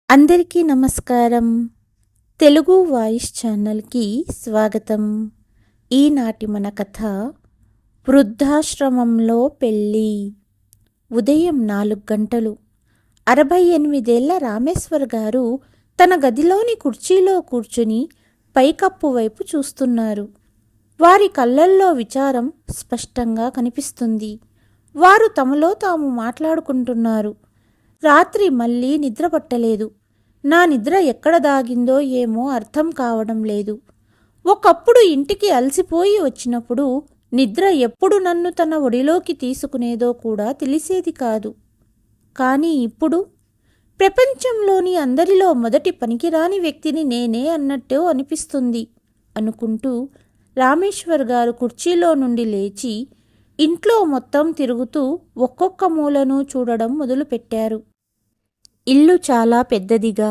అందరికీ నమస్కారం. తెలుగు వాయిస్ ఛానల్కి స్వాగతం. ఈనాటి మన కథ వృద్ధాశ్రమంలో పెళ్ళి. ఉదయం 4 గంటలు. 68 రామేశ్వర్ గారు తన గదిలోని కుర్చీలో కూర్చుని పైకప్పు వైపు చూస్తున్నారు. వారి కళ్ళల్లో విచారం స్పష్టంగా కనిపిస్తుంది. వారు తమలో తాము మాట్లాడుకుంటున్నారు. రాత్రి మళ్ళీ నిద్ర పట్టలేదు. నా నిద్ర ఎక్కడ దాగిందో ఏమో అర్థం కావడం లేదు. ఒకప్పుడు ఇంటికి అలసిపోయి వచ్చినప్పుడు నిద్ర ఎప్పుడు నన్ను తన ఒడిలోకి తీసుకునేదో కూడా తెలిసేది కాదు. కానీ ఇప్పుడు ప్రపంచంలోని అందరిలో మొదటి పనికిరాని వ్యక్తిని నేనే అన్నట్టు అనిపిస్తుంది అనుకుంటూ రామేశ్వర్ గారు కుర్చీలో నుండి లేచి ఇంట్లో మొత్తం తిరుగుతూ ఒక్కొక్క మూలను చూడడం మొదలుపెట్టారు. ఇల్లు చాలా పెద్దదిగా,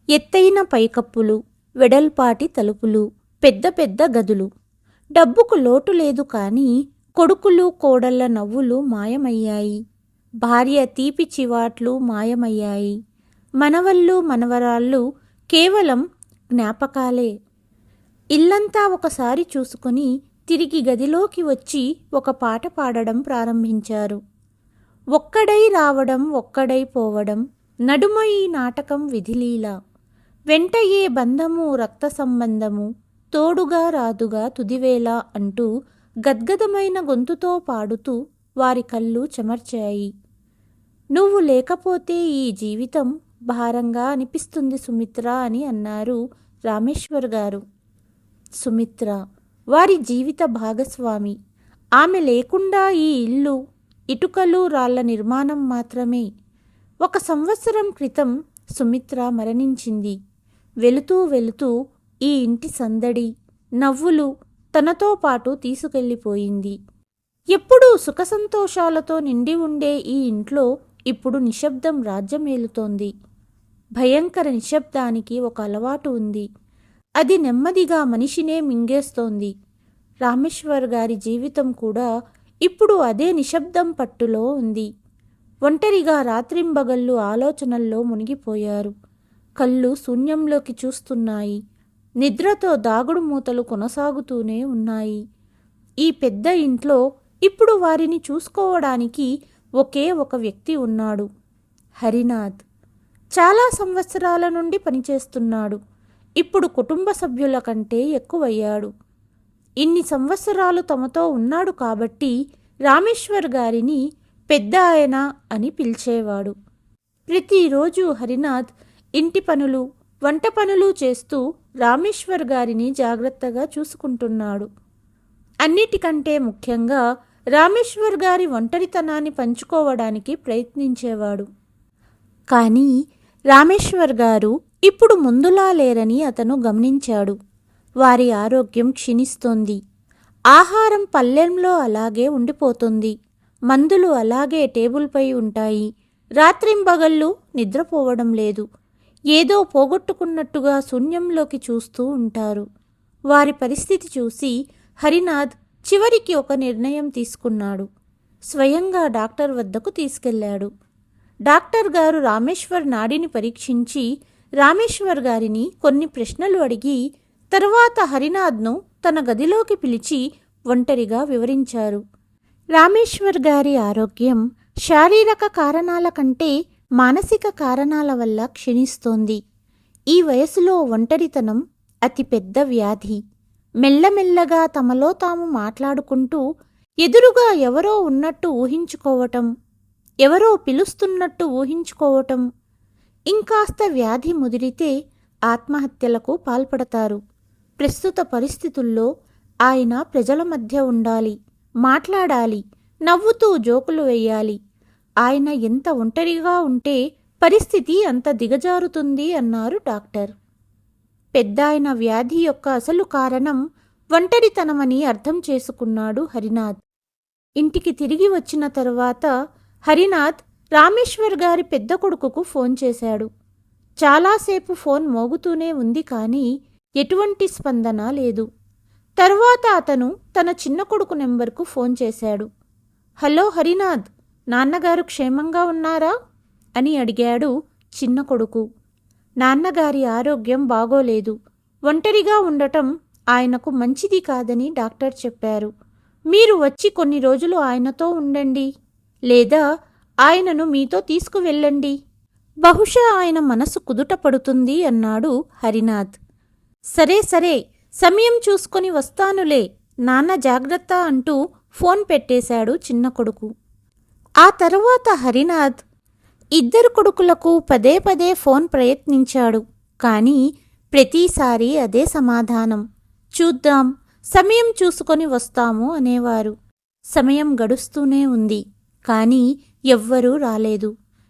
ఎత్తైన పైకప్పులు, వెడల్పాటి తలుపులు, పెద్ద పెద్ద గదులు. డబ్బుకు లోటు లేదు, కానీ కొడుకులు కోడళ్ల నవ్వులు మాయమయ్యాయి. భార్య తీపి చివాట్లు మాయమయ్యాయి. మనవళ్ళు మనవరాళ్ళు కేవలం జ్ఞాపకాలే. ఇల్లంతా ఒకసారి చూసుకుని తిరిగి గదిలోకి వచ్చి ఒక పాట పాడడం ప్రారంభించారు. ఒక్కడై రావడం ఒక్కడై పోవడం, నడుమ ఈ నాటకం విధిలీల, వెంట ఏ బంధము రక్త సంబంధము, తోడుగా రాదుగా తుదివేళ అంటూ గద్గదమైన గొంతుతో పాడుతూ వారి కళ్ళు చెమర్చాయి. నువ్వు లేకపోతే ఈ జీవితం భారంగా అనిపిస్తుంది సుమిత్ర అని అన్నారు రామేశ్వర్ గారు. సుమిత్ర వారి జీవిత భాగస్వామి. ఆమె లేకుండా ఈ ఇల్లు ఇటుకలు రాళ్ల నిర్మాణం మాత్రమే. 1 సంవత్సరం క్రితం సుమిత్ర మరణించింది. వెళుతూ వెళుతూ ఈ ఇంటి సందడి, నవ్వులు తనతో పాటు తీసుకెళ్ళిపోయింది. ఎప్పుడూ సుఖసంతోషాలతో నిండి ఉండే ఈ ఇంట్లో ఇప్పుడు నిశ్శబ్దం రాజ్యమేలుతోంది. భయంకర నిశ్శబ్దానికి ఒక అలవాటు ఉంది. అది నెమ్మదిగా మనిషినే మింగేస్తోంది. రామేశ్వర్ గారి జీవితం కూడా ఇప్పుడు అదే నిశ్శబ్దం పట్టులో ఉంది. ఒంటరిగా రాత్రింబగళ్ళు ఆలోచనల్లో మునిగిపోయారు. కళ్ళు శూన్యంలోకి చూస్తున్నాయి. నిద్రతో దాగుడు మూతలు కొనసాగుతూనే ఉన్నాయి. ఈ పెద్ద ఇంట్లో ఇప్పుడు వారిని చూసుకోవడానికి ఒకే ఒక వ్యక్తి ఉన్నాడు, హరినాథ్. చాలా సంవత్సరాల నుండి పనిచేస్తున్నాడు. ఇప్పుడు కుటుంబ సభ్యుల కంటే ఎక్కువయ్యాడు. ఇన్ని సంవత్సరాలు తమతో ఉన్నాడు కాబట్టి రామేశ్వర్ గారిని పెద్ద ఆయన అని పిలిచేవాడు. ప్రతిరోజు హరినాథ్ ఇంటి పనులు, వంట పనులు చేస్తూ రామేశ్వర్ గారిని జాగ్రత్తగా చూసుకుంటున్నాడు. అన్నిటికంటే ముఖ్యంగా రామేశ్వర్ గారి ఒంటరితనాన్ని పంచుకోవడానికి ప్రయత్నించేవాడు. కానీ రామేశ్వర్ గారు ఇప్పుడు ముందులా లేరని అతను గమనించాడు. వారి ఆరోగ్యం క్షీణిస్తోంది. ఆహారం పళ్ళెంలో అలాగే ఉండిపోతుంది. మందులు అలాగే టేబుల్పై ఉంటాయి. రాత్రింబగళ్ళు నిద్రపోవడం లేదు. ఏదో పోగొట్టుకున్నట్టుగా శూన్యంలోకి చూస్తూ ఉంటారు. వారి పరిస్థితి చూసి హరినాథ్ చివరికి ఒక నిర్ణయం తీసుకున్నాడు. స్వయంగా డాక్టర్ వద్దకు తీసుకెళ్లాడు. డాక్టర్ గారు రామేశ్వర్ నాడిని పరీక్షించి రామేశ్వర్ గారిని కొన్ని ప్రశ్నలు అడిగి తరువాత హరినాథ్ను తన గదిలోకి పిలిచి ఒంటరిగా వివరించారు. రామేశ్వర్ గారి ఆరోగ్యం శారీరక కారణాల కంటే మానసిక కారణాల వల్ల క్షీణిస్తోంది. ఈ వయసులో ఒంటరితనం అతి పెద్ద వ్యాధి. మెల్లమెల్లగా తమలో తాము మాట్లాడుకుంటూ ఎదురుగా ఎవరో ఉన్నట్టు ఊహించుకోవటం, ఎవరో పిలుస్తున్నట్టు ఊహించుకోవటం, ఇంకాస్త వ్యాధి ముదిరితే ఆత్మహత్యలకు పాల్పడతారు. ప్రస్తుత పరిస్థితుల్లో ఆయన ప్రజల మధ్య ఉండాలి, మాట్లాడాలి, నవ్వుతూ జోకులు వేయాలి. ఆయన ఎంత ఒంటరిగా ఉంటే పరిస్థితి అంత దిగజారుతుంది అన్నారు డాక్టర్. పెద్దాయన వ్యాధి యొక్క అసలు కారణం ఒంటరితనమని అర్థం చేసుకున్నాడు హరినాథ్. ఇంటికి తిరిగి వచ్చిన తరువాత హరినాథ్ రామేశ్వర్ గారి పెద్ద కొడుకుకు ఫోన్ చేశాడు. చాలాసేపు ఫోన్ మోగుతూనే ఉంది, కానీ ఎటువంటి స్పందన లేదు. తరువాత అతను తన చిన్న కొడుకు నెంబర్కు ఫోన్ చేశాడు. హలో హరినాథ్, నాన్నగారు క్షేమంగా ఉన్నారా అని అడిగాడు చిన్న కొడుకు. నాన్నగారి ఆరోగ్యం బాగోలేదు. ఒంటరిగా ఉండటం ఆయనకు మంచిది కాదని డాక్టర్ చెప్పారు. మీరు వచ్చి కొన్ని రోజులు ఆయనతో ఉండండి, లేదా ఆయనను మీతో తీసుకువెళ్ళండి. బహుశా ఆయన మనసు కుదుట పడుతుంది అన్నాడు హరినాథ్. సరే సరే, సమయం చూసుకొని వస్తానులే, నాన్న జాగ్రత్త అంటూ ఫోన్ పెట్టేశాడు చిన్న కొడుకు. ఆ తరువాత హరినాథ్ ఇద్దరు కొడుకులకు పదే పదే ఫోన్ ప్రయత్నించాడు. కానీ ప్రతిసారి అదే సమాధానం. చూద్దాం, సమయం చూసుకొని వస్తాము అనేవారు. సమయం గడుస్తూనే ఉంది. కానీ ఎవ్వరూ రాలేదు.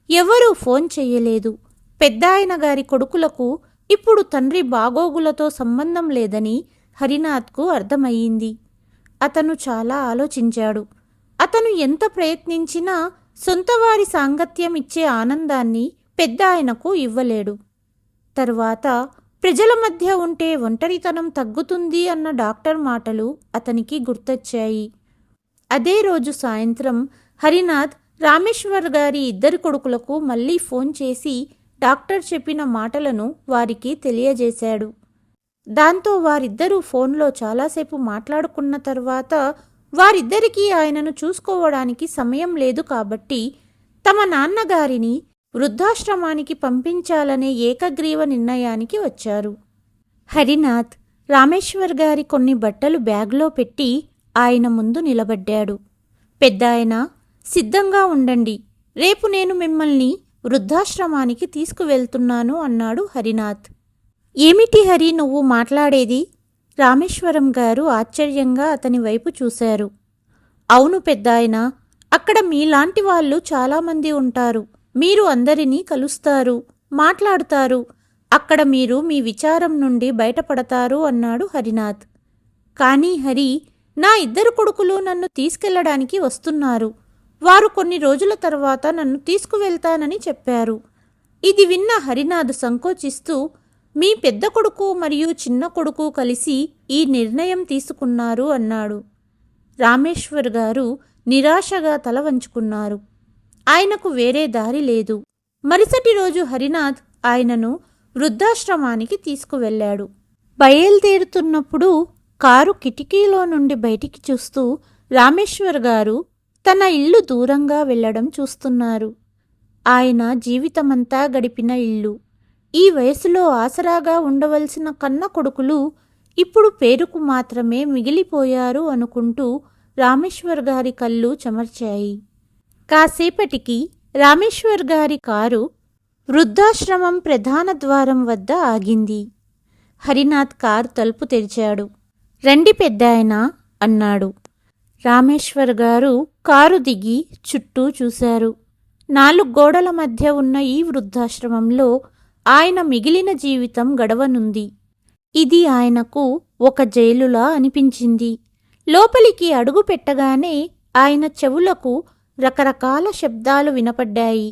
ఎవరూ ఫోన్ చెయ్యలేదు. పెద్దాయన గారి కొడుకులకు ఇప్పుడు తండ్రి బాగోగులతో సంబంధం లేదని హరినాథ్కు అర్థమయ్యింది. అతను చాలా ఆలోచించాడు. అతను ఎంత ప్రయత్నించినా సొంతవారి సాంగత్యం ఇచ్చే ఆనందాన్ని పెద్దాయనకు ఇవ్వలేడు. తరువాత ప్రజల మధ్య ఉంటే ఒంటరితనం తగ్గుతుంది అన్న డాక్టర్ మాటలు అతనికి గుర్తొచ్చాయి. అదే రోజు సాయంత్రం హరినాథ్ రామేశ్వర్ గారి ఇద్దరు కొడుకులకు మళ్ళీ ఫోన్ చేసి డాక్టర్ చెప్పిన మాటలను వారికి తెలియజేశాడు. దాంతో వారిద్దరూ ఫోన్లో చాలాసేపు మాట్లాడుకున్న తర్వాత వారిద్దరికీ ఆయనను చూసుకోవడానికి సమయం లేదు కాబట్టి తమ నాన్నగారిని వృద్ధాశ్రమానికి పంపించాలనే ఏకగ్రీవ నిర్ణయానికి వచ్చారు. హరినాథ్ రామేశ్వర్ గారి కొన్ని బట్టలు బ్యాగ్లో పెట్టి ఆయన ముందు నిలబడ్డాడు. పెద్దాయన, సిద్ధంగా ఉండండి, రేపు నేను మిమ్మల్ని వృద్ధాశ్రమానికి తీసుకువెళ్తున్నాను అన్నాడు హరినాథ్. ఏమిటి హరి నువ్వు మాట్లాడేది? రామేశ్వరం గారు ఆశ్చర్యంగా అతని వైపు చూశారు. అవును పెద్దాయన, అక్కడ మీలాంటి వాళ్ళు చాలామంది ఉంటారు. మీరు అందరినీ కలుస్తారు, మాట్లాడుతారు. అక్కడ మీరు మీ విచారం నుండి బయటపడతారు అన్నాడు హరినాథ్. కానీ హరి, నా ఇద్దరు కొడుకులు నన్ను తీసుకెళ్లడానికి వస్తున్నారు. వారు కొన్ని రోజుల తర్వాత నన్ను తీసుకువెళ్తానని చెప్పారు. ఇది విన్న హరినాథ్ సంకోచిస్తూ, మీ పెద్ద కొడుకు మరియు చిన్న కొడుకు కలిసి ఈ నిర్ణయం తీసుకున్నారు అన్నాడు. రామేశ్వర్ గారు నిరాశగా తల వంచుకున్నారు. ఆయనకు వేరే దారి లేదు. మరుసటి రోజు హరినాథ్ ఆయనను వృద్ధాశ్రమానికి తీసుకువెళ్ళాడు. బయలుదేరుతున్నప్పుడు కారు కిటికీలో నుండి బయటికి చూస్తూ రామేశ్వర్ గారు తన ఇల్లు దూరంగా వెళ్లడం చూస్తున్నారు. ఆయన జీవితమంతా గడిపిన ఇల్లు, ఈ వయసులో ఆసరాగా ఉండవలసిన కన్న కొడుకులు ఇప్పుడు పేరుకు మాత్రమే మిగిలిపోయారు అనుకుంటూ రామేశ్వర్ గారి కళ్ళు చెమర్చాయి. కాసేపటికి రామేశ్వర్ గారి కారు వృద్ధాశ్రమం ప్రధాన ద్వారం వద్ద ఆగింది. హరినాథ్ కారు తలుపు తెరిచాడు. రండి పెద్దాయనా అన్నాడు. రామేశ్వర్ గారు కారు దిగి చుట్టూ చూశారు. 4 గోడల మధ్య ఉన్న ఈ వృద్ధాశ్రమంలో ఆయన మిగిలిన జీవితం గడవనుంది. ఇది ఆయనకు ఒక జైలులా అనిపించింది. లోపలికి అడుగు పెట్టగానే ఆయన చెవులకు రకరకాల శబ్దాలు వినపడ్డాయి.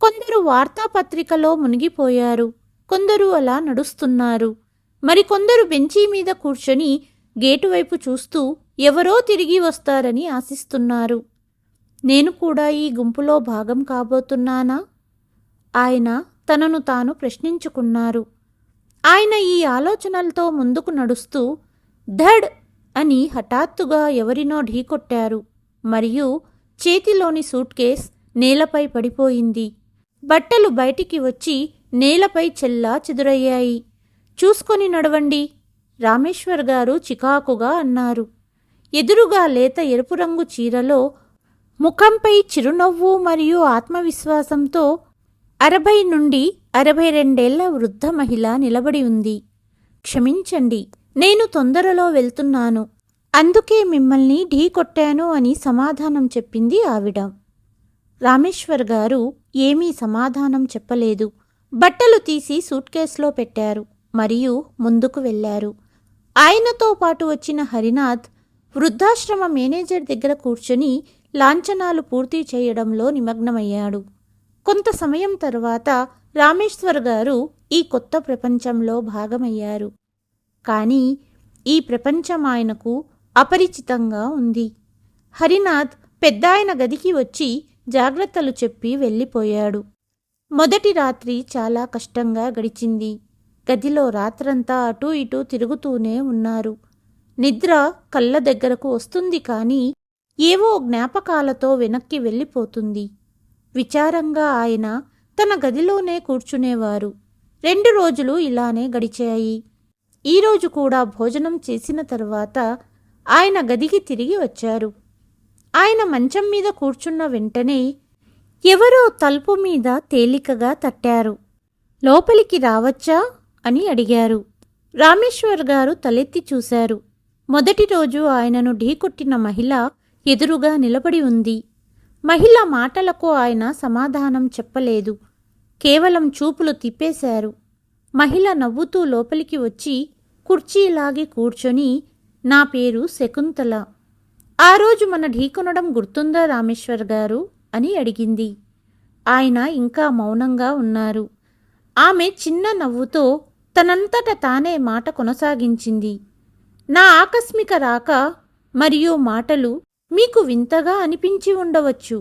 కొందరు వార్తాపత్రికలో మునిగిపోయారు, కొందరు అలా నడుస్తున్నారు, మరికొందరు బెంచీ మీద కూర్చొని గేటువైపు చూస్తూ ఎవరో తిరిగి వస్తారని ఆశిస్తున్నారు. నేను కూడా ఈ గుంపులో భాగం కాబోతున్నానా? ఆయన తనను తాను ప్రశ్నించుకున్నారు. ఆయన ఈ ఆలోచనలతో ముందుకు నడుస్తూ ధడ్ అని హఠాత్తుగా ఎవరినో ఢీకొట్టారు. మరియు చేతిలోని సూట్ కేస్ నేలపై పడిపోయింది. బట్టలు బయటికి వచ్చి నేలపై చెల్లా చెదురయ్యాయి. చూసుకొని నడవండి, రామేశ్వర్ గారు చికాకుగా అన్నారు. ఎదురుగా లేత ఎరుపు రంగు చీరలో, ముఖంపై చిరునవ్వు మరియు ఆత్మవిశ్వాసంతో 60 నుండి 62 వృద్ధ మహిళ నిలబడి ఉంది. క్షమించండి, నేను తొందరలో వెళ్తున్నాను, అందుకే మిమ్మల్ని ఢీకొట్టాను అని సమాధానం చెప్పింది ఆవిడ. రామేశ్వర్ గారు ఏమీ సమాధానం చెప్పలేదు. బట్టలు తీసి సూట్ కేసులో పెట్టారు మరియు ముందుకు వెళ్లారు. ఆయనతో పాటు వచ్చిన హరినాథ్ వృద్ధాశ్రమ మేనేజర్ దగ్గర కూర్చొని లాంఛనాలు పూర్తి చేయడంలో నిమగ్నమయ్యాడు. కొంత సమయం తర్వాత రామేశ్వర్ గారు ఈ కొత్త ప్రపంచంలో భాగమయ్యారు. కానీ ఈ ప్రపంచం ఆయనకు అపరిచితంగా ఉంది. హరినాథ్ పెద్దాయన గదికి వచ్చి జాగ్రత్తలు చెప్పి వెళ్ళిపోయాడు. మొదటి రాత్రి చాలా కష్టంగా గడిచింది. గదిలో రాత్రంతా అటూ ఇటూ తిరుగుతూనే ఉన్నారు. నిద్ర కళ్ళ దగ్గరకు వస్తుంది కానీ ఏవో జ్ఞాపకాలతో వెనక్కి వెళ్ళిపోతుంది. విచారంగా ఆయన తన గదిలోనే కూర్చునేవారు. 2 రోజులు ఇలానే గడిచాయి. ఈరోజు కూడా భోజనం చేసిన తరువాత ఆయన గదికి తిరిగి వచ్చారు. ఆయన మంచం మీద కూర్చున్న వెంటనే ఎవరో తలుపు మీద తేలికగా తట్టారు. లోపలికి రావచ్చా అని అడిగారు. రామేశ్వర్ గారు తలెత్తి చూశారు. మొదటి రోజు ఆయనను ఢీకొట్టిన మహిళ ఎదురుగా నిలబడి ఉంది. మహిళ మాటలకు ఆయన సమాధానం చెప్పలేదు. కేవలం చూపులు తిప్పేశారు. మహిళ నవ్వుతూ లోపలికి వచ్చి కుర్చీలాగి కూర్చొని, నా పేరు శకుంతల. ఆ రోజు మన ఢీకొనడం గుర్తుందా రామేశ్వర్ గారు అని అడిగింది. ఆయన ఇంకా మౌనంగా ఉన్నారు. ఆమె చిన్న నవ్వుతో తనంతట తానే మాట కొనసాగించింది. నా ఆకస్మిక రాక మరియు మాటలు మీకు వింతగా అనిపించి ఉండవచ్చు.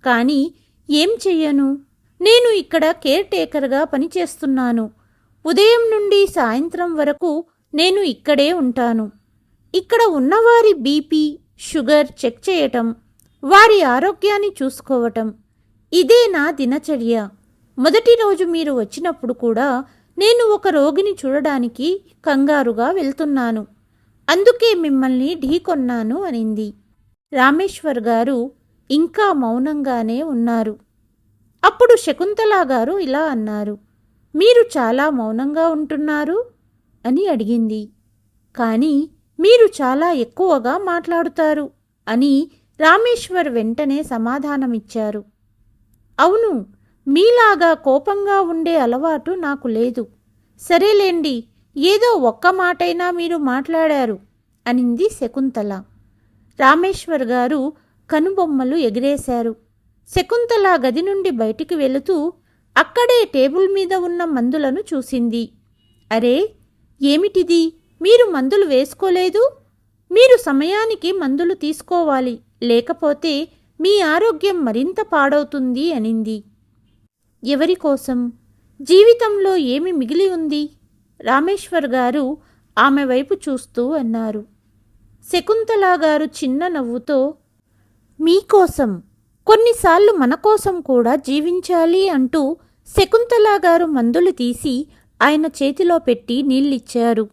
కానీ ఏం చెయ్యను, నేను ఇక్కడ కేర్ టేకర్గా పనిచేస్తున్నాను. ఉదయం నుండి సాయంత్రం వరకు నేను ఇక్కడే ఉంటాను. ఇక్కడ ఉన్నవారి బీపీ, షుగర్ చెక్ చేయటం, వారి ఆరోగ్యాన్ని చూసుకోవటం, ఇదే నా దినచర్య. మొదటి రోజు మీరు వచ్చినప్పుడు కూడా నేను ఒక రోగిని చూడడానికి కంగారుగా వెళ్తున్నాను. అందుకే మిమ్మల్ని ఢీకొన్నాను అనింది. రామేశ్వర్ గారు ఇంకా మౌనంగానే ఉన్నారు. అప్పుడు శకుంతల గారు ఇలా అన్నారు, మీరు చాలా మౌనంగా ఉంటున్నారు అని అడిగింది. కానీ మీరు చాలా ఎక్కువగా మాట్లాడుతారు అని రామేశ్వర్ వెంటనే సమాధానమిచ్చారు. అవును, మీలాగా కోపంగా ఉండే అలవాటు నాకు లేదు. సరేలేండి, ఏదో ఒక్క మాటైనా మీరు మాట్లాడారు అనింది శకుంతల. రామేశ్వర్ గారు కనుబొమ్మలు ఎగిరేశారు. శకుంతల గది నుండి బయటికి వెళుతూ అక్కడే టేబుల్ మీద ఉన్న మందులను చూసింది. అరే, ఏమిటిది, మీరు మందులు వేసుకోలేదు? మీరు సమయానికి మందులు తీసుకోవాలి, లేకపోతే మీ ఆరోగ్యం మరింత పాడవుతుంది అనింది. ఎవరి కోసం? జీవితంలో ఏమి మిగిలి ఉంది? రామేశ్వర్ గారు ఆమె వైపు చూస్తూ అన్నారు. శకుంతల గారు చిన్న నవ్వుతో, మీకోసం, కొన్నిసార్లు మన కోసం కూడా జీవించాలి అంటూ శకుంతల గారు మందులు తీసి ఆయన చేతిలో పెట్టి నీళ్ళిచ్చారు.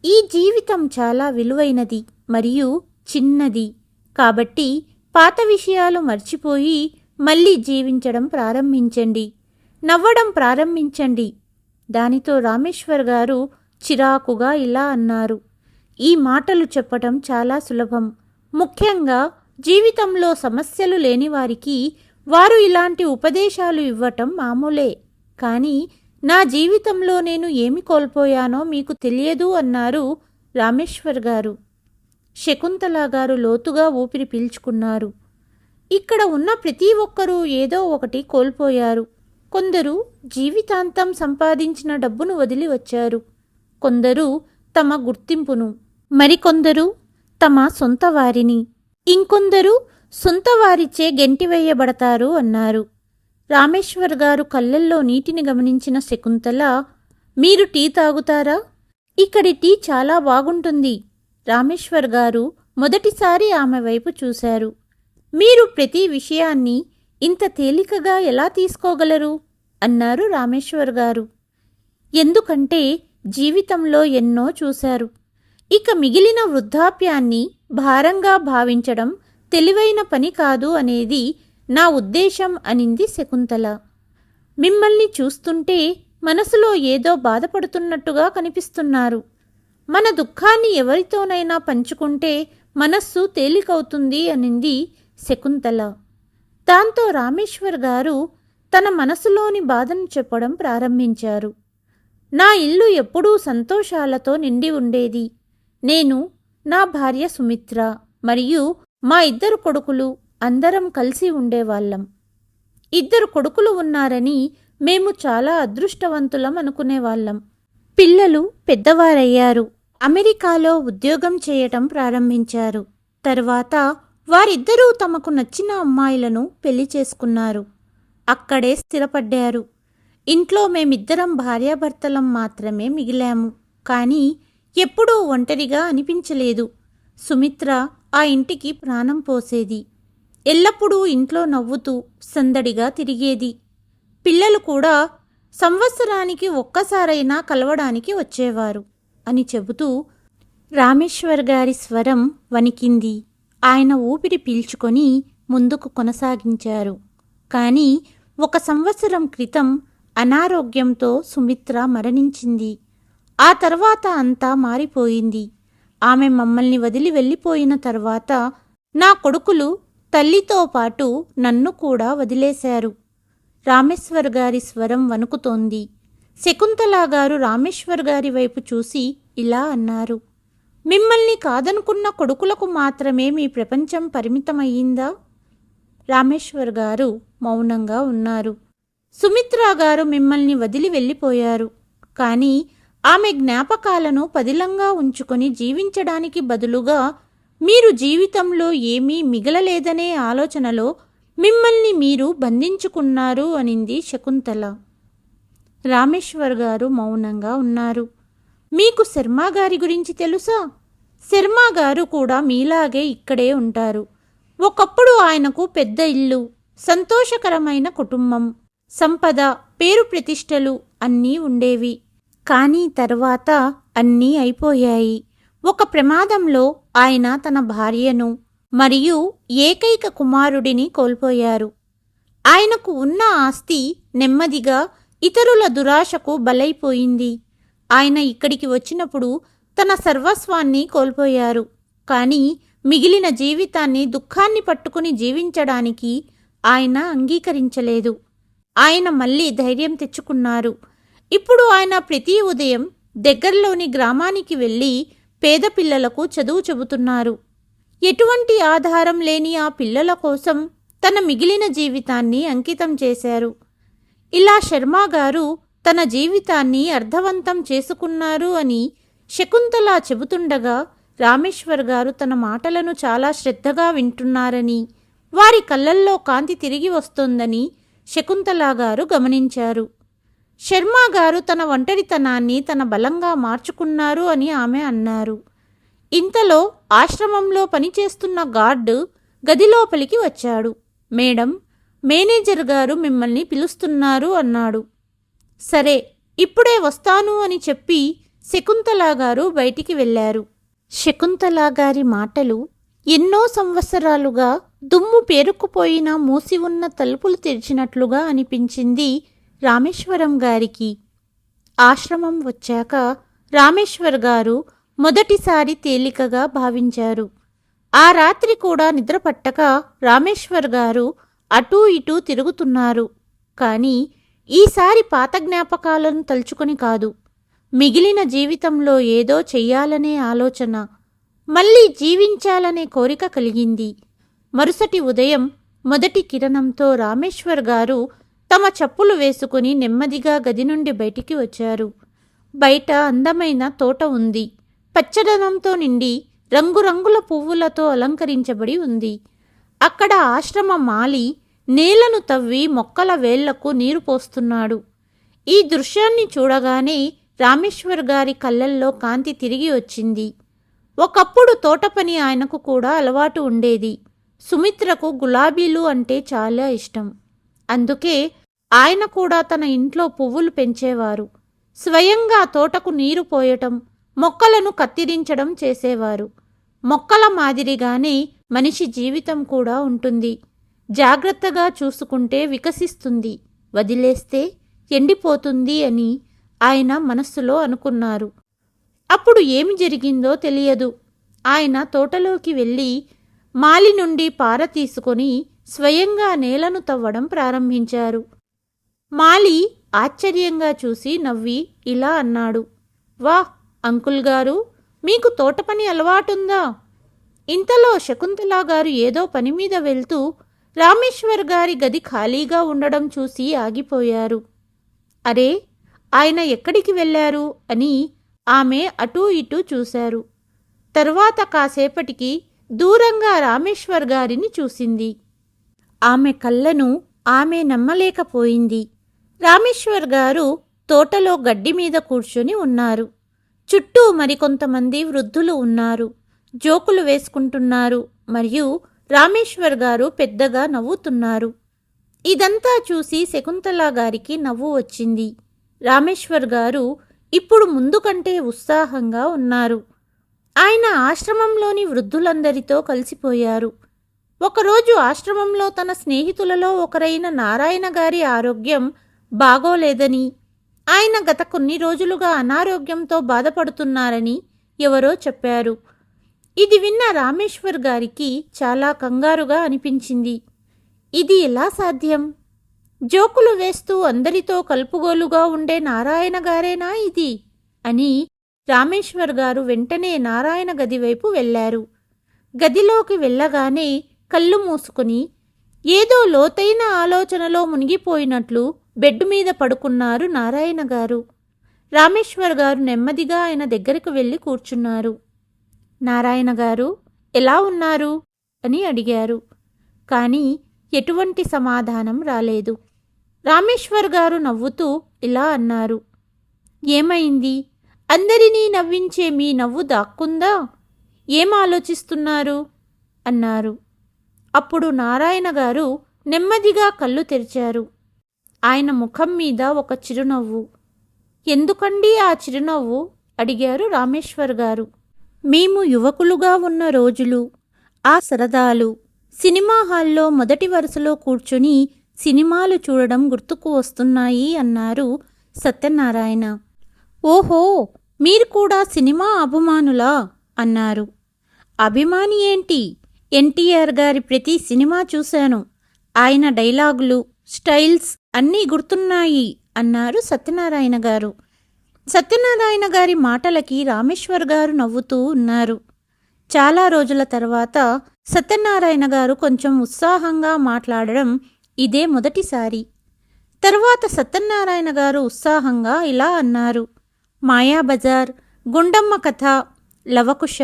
ఈ జీవితం చాలా విలువైనది మరియు చిన్నది. కాబట్టి పాత విషయాలు మర్చిపోయి మళ్ళీ జీవించడం ప్రారంభించండి, నవ్వడం ప్రారంభించండి. దానితో రామేశ్వర్ గారు చిరాకుగా ఇలా అన్నారు, ఈ మాటలు చెప్పటం చాలా సులభం. ముఖ్యంగా జీవితంలో సమస్యలు లేనివారికి వారు ఇలాంటి ఉపదేశాలు ఇవ్వటం మామూలే. కానీ నా జీవితంలో నేను ఏమి కోల్పోయానో మీకు తెలియదు అన్నారు రామేశ్వర్ గారు. శకుంతల గారు లోతుగా ఊపిరి పీల్చుకున్నారు. ఇక్కడ ఉన్న ప్రతి ఒక్కరూ ఏదో ఒకటి కోల్పోయారు. కొందరు జీవితాంతం సంపాదించిన డబ్బును వదిలి వచ్చారు. కొందరు తమ గుర్తింపును, మరికొందరు తమ సొంత వారిని, ఇంకొందరు సొంత వారిచే గెంటివేయబడతారు అన్నారు. రామేశ్వర్ గారు కళ్ళల్లో నీటిని గమనించిన శకుంతల, మీరు టీ తాగుతారా? ఇక్కడి టీ చాలా బాగుంటుంది. రామేశ్వర్ గారు మొదటిసారి ఆమె వైపు చూశారు. మీరు ప్రతి విషయాన్ని ఇంత తేలికగా ఎలా తీసుకోగలరు అన్నారు రామేశ్వర్ గారు. ఎందుకంటే జీవితంలో ఎన్నో చూశారు. ఇక మిగిలిన వృద్ధాప్యాన్ని భారంగా భావించడం తెలివైన పని కాదు అనేది నా ఉద్దేశం అనింది శకుంతల. మిమ్మల్ని చూస్తుంటే మనసులో ఏదో బాధపడుతున్నట్టుగా కనిపిస్తున్నారు. మన దుఃఖాన్ని ఎవరితోనైనా పంచుకుంటే మనస్సు తేలికవుతుంది అనింది శకుంతల. దాంతో రామేశ్వర్ గారు తన మనసులోని బాధను చెప్పడం ప్రారంభించారు. నా ఇల్లు ఎప్పుడూ సంతోషాలతో నిండి ఉండేది. నేను, నా భార్య సుమిత్ర మరియు మా 2 కొడుకులు అందరం కలిసి ఉండేవాళ్ళం. 2 కొడుకులు ఉన్నారని మేము చాలా అదృష్టవంతులం అనుకునేవాళ్ళం. పిల్లలు పెద్దవారయ్యారు. అమెరికాలో ఉద్యోగం చేయటం ప్రారంభించారు. తర్వాత వారిద్దరూ తమకు నచ్చిన అమ్మాయిలను పెళ్లి చేసుకున్నారు. అక్కడే స్థిరపడ్డారు. ఇంట్లో మేమిద్దరం భార్యాభర్తలం మాత్రమే మిగిలాము. కానీ ఎప్పుడూ ఒంటరిగా అనిపించలేదు. సుమిత్ర ఆ ఇంటికి ప్రాణం పోసేది. ఎల్లప్పుడూ ఇంట్లో నవ్వుతూ సందడిగా తిరిగేది. పిల్లలు కూడా సంవత్సరానికి ఒక్కసారైనా కలవడానికి వచ్చేవారు అని చెబుతూ రామేశ్వర్ గారి స్వరం వణికింది. ఆయన ఊపిరి పీల్చుకొని ముందుకు కొనసాగించారు. కానీ 1 సంవత్సరం క్రితం అనారోగ్యంతో సుమిత్ర మరణించింది. ఆ తర్వాత అంతా మారిపోయింది. ఆమె మమ్మల్ని వదిలి వెళ్ళిపోయిన తర్వాత నా కొడుకులు తల్లితో పాటు నన్ను కూడా వదిలేశారు. రామేశ్వర్ గారి స్వరం వణుకుతోంది. శకుంతల గారు రామేశ్వర్ గారి వైపు చూసి ఇలా అన్నారు. మిమ్మల్ని కాదనుకున్న కొడుకులకు మాత్రమే మీ ప్రపంచం పరిమితమయ్యిందా? రామేశ్వర్ గారు మౌనంగా ఉన్నారు. సుమిత్ర గారు మిమ్మల్ని వదిలి వెళ్ళిపోయారు. కానీ ఆమె జ్ఞాపకాలను పదిలంగా ఉంచుకొని జీవించడానికి బదులుగా మీరు జీవితంలో ఏమీ మిగలలేదనే ఆలోచనలో మిమ్మల్ని మీరు బంధించుకున్నారు అనింది శకుంతల. రామేశ్వర్ గారు మౌనంగా ఉన్నారు. మీకు శర్మగారి గురించి తెలుసా? శర్మగారు కూడా మీలాగే ఇక్కడే ఉంటారు. ఒకప్పుడు ఆయనకు పెద్ద ఇల్లు, సంతోషకరమైన కుటుంబం, సంపద, పేరు ప్రతిష్టలు అన్నీ ఉండేవి. కానీ తర్వాత అన్నీ అయిపోయాయి. ఒక ప్రమాదంలో ఆయన తన భార్యను మరియు ఏకైక కుమారుడిని కోల్పోయారు. ఆయనకు ఉన్న ఆస్తి నెమ్మదిగా ఇతరుల దురాశకు బలైపోయింది. ఆయన ఇక్కడికి వచ్చినప్పుడు తన సర్వస్వాన్ని కోల్పోయారు. కానీ మిగిలిన జీవితాన్ని దుఃఖాన్ని పట్టుకుని జీవించడానికి ఆయన అంగీకరించలేదు. ఆయన మళ్ళీ ధైర్యం తెచ్చుకున్నారు. ఇప్పుడు ఆయన ప్రతి ఉదయం దగ్గరలోని గ్రామానికి వెళ్ళి పేద పిల్లలకు చదువు చెబుతున్నారు. ఎటువంటి ఆధారం లేని ఆ పిల్లల కోసం తన మిగిలిన జీవితాన్ని అంకితం చేశారు. ఇలా శర్మగారు తన జీవితాన్ని అర్థవంతం చేసుకున్నారు అని శకుంతల చెబుతుండగా రామేశ్వర్ గారు తన మాటలను చాలా శ్రద్ధగా వింటున్నారని, వారి కళ్ళల్లో కాంతి తిరిగి వస్తోందని శకుంతల గారు గమనించారు. శర్మగారు తన ఒంటరితనాన్ని తన బలంగా మార్చుకున్నారు అని ఆమె అన్నారు. ఇంతలో ఆశ్రమంలో పనిచేస్తున్న గార్డు గదిలోపలికి వచ్చాడు. మేడం, మేనేజర్ గారు మిమ్మల్ని పిలుస్తున్నారు అన్నాడు. సరే, ఇప్పుడే వస్తాను అని చెప్పి శకుంతల గారు బయటికి వెళ్ళారు. శకుంతల గారి మాటలు ఎన్నో సంవత్సరాలుగా దుమ్ము పేరుకుపోయిన మూసి ఉన్న తలుపులు తెరిచినట్లుగా అనిపించింది రామేశ్వరం గారికి. ఆశ్రమం వచ్చాక రామేశ్వర్ గారు మొదటిసారి తేలికగా భావించారు. ఆ రాత్రి కూడా నిద్రపట్టక రామేశ్వర్ గారు అటూ ఇటూ తిరుగుతున్నారు. కానీ ఈసారి పాత జ్ఞాపకాలను తలుచుకొని కాదు, మిగిలిన జీవితంలో ఏదో చెయ్యాలనే ఆలోచన, మళ్ళీ జీవించాలనే కోరిక కలిగింది. మరుసటి ఉదయం మొదటి కిరణంతో రామేశ్వర్ గారు తమ చెప్పులు వేసుకుని నెమ్మదిగా గది నుండి బయటికి వచ్చారు. బయట అందమైన తోట ఉంది. పచ్చదనంతో నిండి రంగురంగుల పువ్వులతో అలంకరించబడి ఉంది. అక్కడ ఆశ్రమ మాలి నేలను తవ్వి మొక్కల వేళ్లకు నీరు పోస్తున్నాడు. ఈ దృశ్యాన్ని చూడగానే రామేశ్వర్ గారి కళ్ళల్లో కాంతి తిరిగి వచ్చింది. ఒకప్పుడు తోట పని ఆయనకు కూడా అలవాటు ఉండేది. సుమిత్రకు గులాబీలు అంటే చాలా ఇష్టం. అందుకే ఆయన కూడా తన ఇంట్లో పువ్వులు పెంచేవారు. స్వయంగా తోటకు నీరు పోయటం, మొక్కలను కత్తిరించడం చేసేవారు. మొక్కల మాదిరిగానే మనిషి జీవితం కూడా ఉంటుంది. జాగ్రత్తగా చూసుకుంటే వికసిస్తుంది, వదిలేస్తే ఎండిపోతుంది అని ఆయన మనస్సులో అనుకున్నారు. అప్పుడు ఏమి జరిగిందో తెలియదు. ఆయన తోటలోకి వెళ్ళి మాలి నుండి పార తీసుకొని స్వయంగా నేలను తవ్వడం ప్రారంభించారు. మాలి ఆశ్చర్యంగా చూసి నవ్వి ఇలా అన్నాడు. వా అంకుల్ గారు, మీకు తోట పని అలవాటుందా? ఇంతలో శకుంతల గారు ఏదో పని మీద వెళ్తూ రామేశ్వర్ గారి గది ఖాళీగా ఉండడం చూసి ఆగిపోయారు. అరే, ఆయన ఎక్కడికి వెళ్ళారు అని ఆమె అటూ ఇటూ చూశారు. తరువాత కాసేపటికి దూరంగా రామేశ్వర్ గారిని చూసింది. ఆమె కళ్ళను ఆమె నమ్మలేకపోయింది. రామేశ్వర్ గారు తోటలో గడ్డి మీద కూర్చుని ఉన్నారు. చుట్టూ మరికొంతమంది వృద్ధులు ఉన్నారు. జోకులు వేసుకుంటున్నారు మరియు రామేశ్వర్ గారు పెద్దగా నవ్వుతున్నారు. ఇదంతా చూసి శకుంతల గారికి నవ్వు వచ్చింది. రామేశ్వర్ గారు ఇప్పుడు ముందు కంటే ఉత్సాహంగా ఉన్నారు. ఆయన ఆశ్రమంలోని వృద్ధులందరితో కలిసిపోయారు. ఒకరోజు ఆశ్రమంలో తన స్నేహితులలో ఒకరైన నారాయణ గారి ఆరోగ్యం బాగోలేదని, ఆయన గత కొన్ని రోజులుగా అనారోగ్యంతో బాధపడుతున్నారని ఎవరో చెప్పారు. ఇది విన్న రామేశ్వర్ గారికి చాలా కంగారుగా అనిపించింది. ఇది ఎలా సాధ్యం? జోకులు వేస్తూ అందరితో కలుపుగోలుగా ఉండే నారాయణ గారేనా ఇది అని రామేశ్వర్ గారు వెంటనే నారాయణ గది వైపు వెళ్లారు. గదిలోకి వెళ్ళగానే కళ్ళు మూసుకుని ఏదో లోతైన ఆలోచనలో మునిగిపోయినట్లు బెడ్ మీద పడుకున్నారు నారాయణ గారు. రామేశ్వర్ గారు నెమ్మదిగా ఆయన దగ్గరకు వెళ్ళి కూర్చున్నారు. నారాయణ గారు ఎలా ఉన్నారు అని అడిగారు. కానీ ఎటువంటి సమాధానం రాలేదు. రామేశ్వర్ గారు నవ్వుతూ ఇలా అన్నారు. ఏమైంది? అందరినీ నవ్వించే మీ నవ్వు దాక్కుందా? ఏం ఆలోచిస్తున్నారు అన్నారు. అప్పుడు నారాయణ గారు నెమ్మదిగా కళ్ళు తెరిచారు. ఆయన ముఖం మీద ఒక చిరునవ్వు. ఎందుకండి ఆ చిరునవ్వు అడిగారు రామేశ్వర్ గారు. మేము యువకులుగా ఉన్న రోజులు, ఆ సరదాలు, సినిమా హాల్లో మొదటి వరుసలో కూర్చుని సినిమాలు చూడడం గుర్తుకు వస్తున్నాయి అన్నారు సత్యనారాయణ. ఓహో, మీరు కూడా సినిమా అభిమానులా అన్నారు. అభిమాని ఏంటి? ఎన్టీఆర్ గారి ప్రతి సినిమా చూశాను. ఆయన డైలాగులు, స్టైల్స్ అన్నీ గుర్తున్నాయి అన్నారు సత్యనారాయణ గారు. సత్యనారాయణ గారి మాటలకి రామేశ్వర్ గారు నవ్వుతూ ఉన్నారు. చాలా రోజుల తర్వాత సత్యనారాయణ గారు కొంచెం ఉత్సాహంగా మాట్లాడడం ఇదే మొదటిసారి. తరువాత సత్యనారాయణ గారు ఉత్సాహంగా ఇలా అన్నారు. మాయాబజార్, గుండమ్మ కథ, లవకుశ,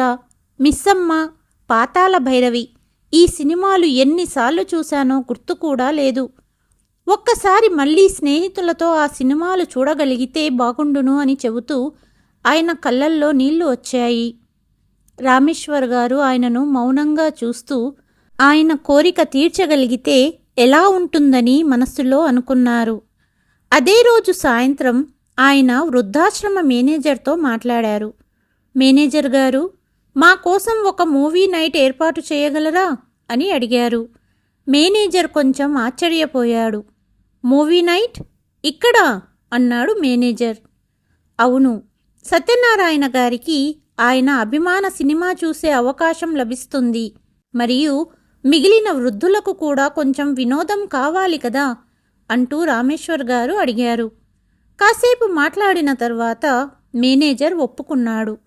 మిస్సమ్మ, పాతాళ భైరవి ఈ సినిమాలు ఎన్నిసార్లు చూశానో గుర్తు కూడా లేదు. ఒక్కసారి మళ్ళీ స్నేహితులతో ఆ సినిమాలు చూడగలిగితే బాగుండును అని చెబుతూ ఆయన కళ్ళల్లో నీళ్లు వచ్చాయి. రామేశ్వర్ గారు ఆయనను మౌనంగా చూస్తూ ఆయన కోరిక తీర్చగలిగితే ఎలా ఉంటుందని మనస్సులో అనుకున్నారు. అదే రోజు సాయంత్రం ఆయన వృద్ధాశ్రమ మేనేజర్తో మాట్లాడారు. మేనేజర్ గారు, మా కోసం ఒక మూవీ నైట్ ఏర్పాటు చేయగలరా అని అడిగారు. మేనేజర్ కొంచెం ఆశ్చర్యపోయాడు. మూవీ నైట్ ఇక్కడా అన్నాడు మేనేజర్. అవును, సత్యనారాయణ గారికి ఆయన అభిమాన సినిమా చూసే అవకాశం లభిస్తుంది. మరియు మిగిలిన వృద్ధులకు కూడా కొంచెం వినోదం కావాలి కదా అంటూ రామేశ్వర్ గారు అడిగారు. కాసేపు మాట్లాడిన తర్వాత మేనేజర్ ఒప్పుకున్నాడు.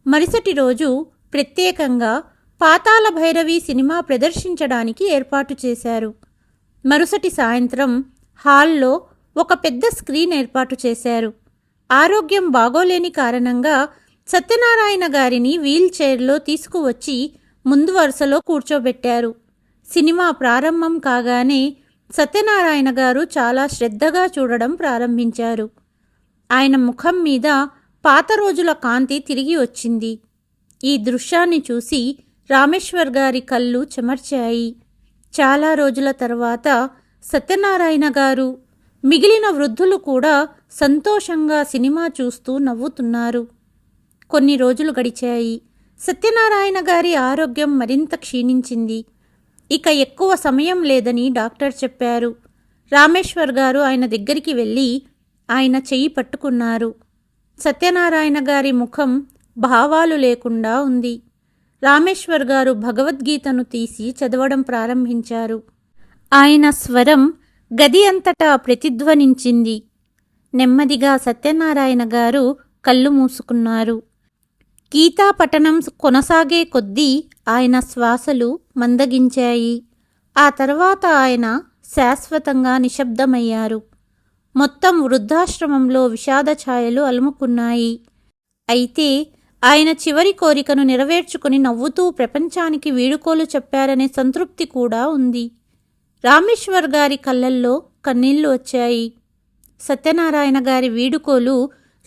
మరుసటి రోజు ప్రత్యేకంగా పాతాళ భైరవి సినిమా ప్రదర్శించడానికి ఏర్పాటు చేశారు. మరుసటి సాయంత్రం హాల్లో ఒక పెద్ద స్క్రీన్ ఏర్పాటు చేశారు. ఆరోగ్యం బాగోలేని కారణంగా సత్యనారాయణ గారిని వీల్ చైర్లో తీసుకువచ్చి ముందు వరుసలో కూర్చోబెట్టారు. సినిమా ప్రారంభం కాగానే సత్యనారాయణ గారు చాలా శ్రద్ధగా చూడడం ప్రారంభించారు. ఆయన ముఖం మీద పాత రోజుల కాంతి తిరిగి వచ్చింది. ఈ దృశ్యాన్ని చూసి రామేశ్వర్ గారి కళ్ళు చెమర్చాయి. చాలా రోజుల తర్వాత సత్యనారాయణ గారు, మిగిలిన వృద్ధులు కూడా సంతోషంగా సినిమా చూస్తూ నవ్వుతున్నారు. కొన్ని రోజులు గడిచాయి. సత్యనారాయణ గారి ఆరోగ్యం మరింత క్షీణించింది. ఇక ఎక్కువ సమయం లేదని డాక్టర్ చెప్పారు. రామేశ్వర్ గారు ఆయన దగ్గరికి వెళ్ళి ఆయన చెయ్యి పట్టుకున్నారు. సత్యనారాయణ గారి ముఖం భావాలు లేకుండా ఉంది. రామేశ్వర్ గారు భగవద్గీతను తీసి చదవడం ప్రారంభించారు. ఆయన స్వరం గది అంతటా ప్రతిధ్వనించింది. నెమ్మదిగా సత్యనారాయణ గారు కళ్ళు మూసుకున్నారు. గీతా పఠనం కొనసాగే కొద్దీ ఆయన శ్వాసలు మందగించాయి. ఆ తర్వాత ఆయన శాశ్వతంగా నిశ్శబ్దమయ్యారు. మొత్తం వృద్ధాశ్రమంలో విషాద ఛాయలు అలుముకున్నాయి. అయితే ఆయన చివరి కోరికను నెరవేర్చుకుని నవ్వుతూ ప్రపంచానికి వీడుకోలు చెప్పారనే సంతృప్తి కూడా ఉంది. రామేశ్వర్ గారి కళ్ళల్లో కన్నీళ్లు వచ్చాయి. సత్యనారాయణ గారి వీడుకోలు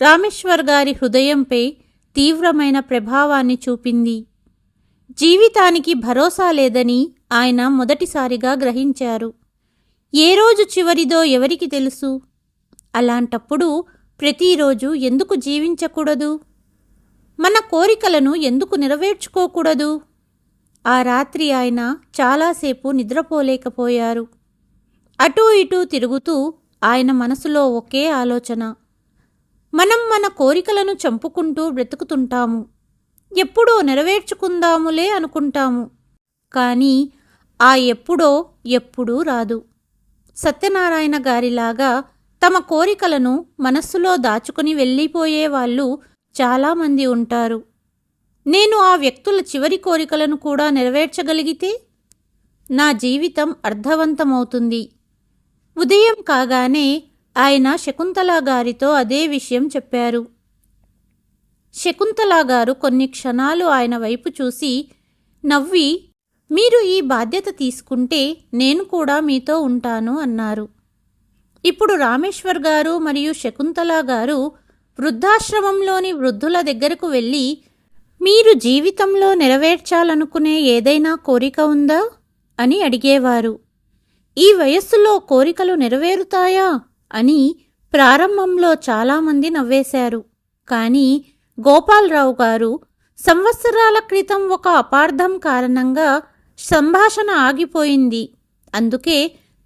రామేశ్వర్ గారి హృదయంపై తీవ్రమైన ప్రభావాన్ని చూపింది. జీవితానికి భరోసా లేదని ఆయన మొదటిసారిగా గ్రహించారు. ఏ రోజు చివరిదో ఎవరికి తెలుసు? అలాంటప్పుడు ప్రతిరోజు ఎందుకు జీవించకూడదు? మన కోరికలను ఎందుకు నెరవేర్చుకోకూడదు? ఆ రాత్రి ఆయన చాలాసేపు నిద్రపోలేకపోయారు. అటూ ఇటూ తిరుగుతూ ఆయన మనసులో ఒకే ఆలోచన. మనం మన కోరికలను చంపుకుంటూ బ్రతుకుతుంటాము. ఎప్పుడో నెరవేర్చుకుందాములే అనుకుంటాము. కానీ ఆ ఎప్పుడూ రాదు. సత్యనారాయణ గారిలాగా తమ కోరికలను మనస్సులో దాచుకుని వెళ్ళిపోయేవాళ్ళు చాలామంది ఉంటారు. నేను ఆ వ్యక్తుల చివరి కోరికలను కూడా నెరవేర్చగలిగితే నా జీవితం అర్థవంతమవుతుంది. ఉదయం కాగానే ఆయన శకుంతల గారితో అదే విషయం చెప్పారు. శకుంతల గారు కొన్ని క్షణాలు ఆయన వైపు చూసి నవ్వి, మీరు ఈ బాధ్యత తీసుకుంటే నేను కూడా మీతో ఉంటాను అన్నారు. ఇప్పుడు రామేశ్వర్ గారు మరియు శకుంతల గారు వృద్ధాశ్రమంలోని వృద్ధుల దగ్గరకు వెళ్ళి, మీరు జీవితంలో నెరవేర్చాలనుకునే ఏదైనా కోరిక ఉందా అని అడిగేవారు. ఈ వయస్సులో కోరికలు నెరవేరుతాయా అని ప్రారంభంలో చాలామంది నవ్వేశారు. కానీ గోపాలరావు గారు సంవత్సరాల క్రితం ఒక అపార్థం కారణంగా సంభాషణ ఆగిపోయింది. అందుకే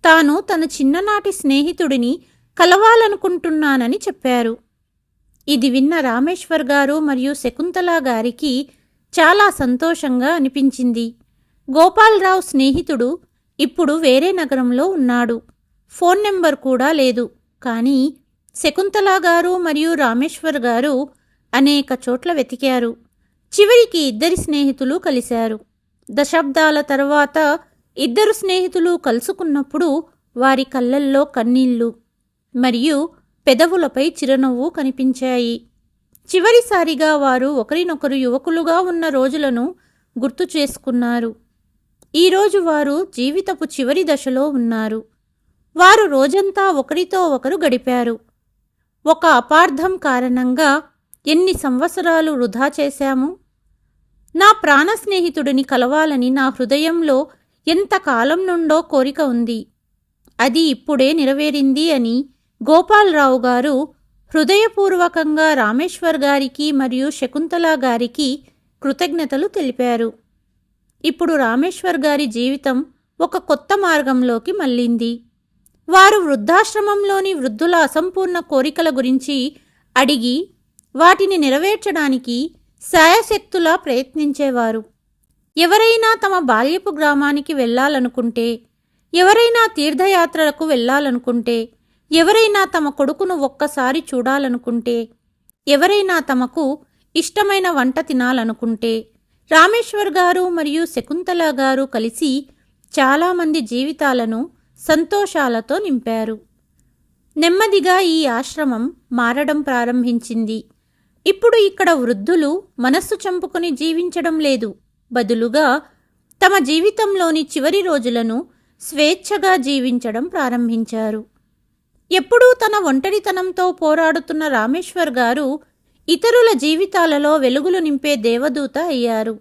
తాను తన చిన్ననాటి స్నేహితుడిని కలవాలనుకుంటున్నానని చెప్పారు. ఇది విన్న రామేశ్వర్ గారు మరియు శకుంతల గారికి చాలా సంతోషంగా అనిపించింది. గోపాలరావు స్నేహితుడు ఇప్పుడు వేరే నగరంలో ఉన్నాడు. ఫోన్ నెంబర్ కూడా లేదు. కానీ శకుంతల గారు మరియు రామేశ్వర్ గారు అనేక చోట్ల వెతికారు. చివరికి ఇద్దరి స్నేహితులు కలిశారు. దశాబ్దాల తర్వాత ఇద్దరు స్నేహితులు కలుసుకున్నప్పుడు వారి కళ్ళల్లో కన్నీళ్లు మరియు పెదవులపై చిరునవ్వు కనిపించాయి. చివరిసారిగా వారు ఒకరినొకరు యువకులుగా ఉన్న రోజులను గుర్తు చేసుకున్నారు. ఈరోజు వారు జీవితపు చివరి దశలో ఉన్నారు. వారు రోజంతా ఒకరితో ఒకరు గడిపారు. ఒక అపార్థం కారణంగా ఎన్ని సంవత్సరాలు వృధా చేశాము? నా ప్రాణ స్నేహితుడిని కలవాలని నా హృదయంలో ఎంతకాలం నుండో కోరిక ఉంది. అది ఇప్పుడే నెరవేరింది అని గోపాలరావు గారు హృదయపూర్వకంగా రామేశ్వర్ గారికి మరియు శకుంతల గారికి కృతజ్ఞతలు తెలిపారు. ఇప్పుడు రామేశ్వర్ గారి జీవితం ఒక కొత్త మార్గంలోకి మళ్ళింది. వారు వృద్ధాశ్రమంలోని వృద్ధుల అసంపూర్ణ కోరికల గురించి అడిగి వాటిని నెరవేర్చడానికి శాయశక్తులా ప్రయత్నించేవారు. ఎవరైనా తమ బాల్యపు గ్రామానికి వెళ్ళాలనుకుంటే, ఎవరైనా తీర్థయాత్రలకు వెళ్ళాలనుకుంటే, ఎవరైనా తమ కొడుకును ఒక్కసారి చూడాలనుకుంటే, ఎవరైనా తమకు ఇష్టమైన వంట తినాలనుకుంటే, రామేశ్వర్ గారు మరియు శకుంతల గారు కలిసి చాలామంది జీవితాలను సంతోషాలతో నింపారు. నెమ్మదిగా ఈ ఆశ్రమం మారడం ప్రారంభించింది. ఇప్పుడు ఇక్కడ వృద్ధులు మనస్సు చంపుకుని జీవించడం లేదు. బదులుగా తమ జీవితంలోని చివరి రోజులను స్వేచ్ఛగా జీవించడం ప్రారంభించారు. ఎప్పుడూ తన ఒంటరితనంతో పోరాడుతున్న రామేశ్వర్ గారు ఇతరుల జీవితాలలో వెలుగులు నింపే దేవదూత అయ్యారు.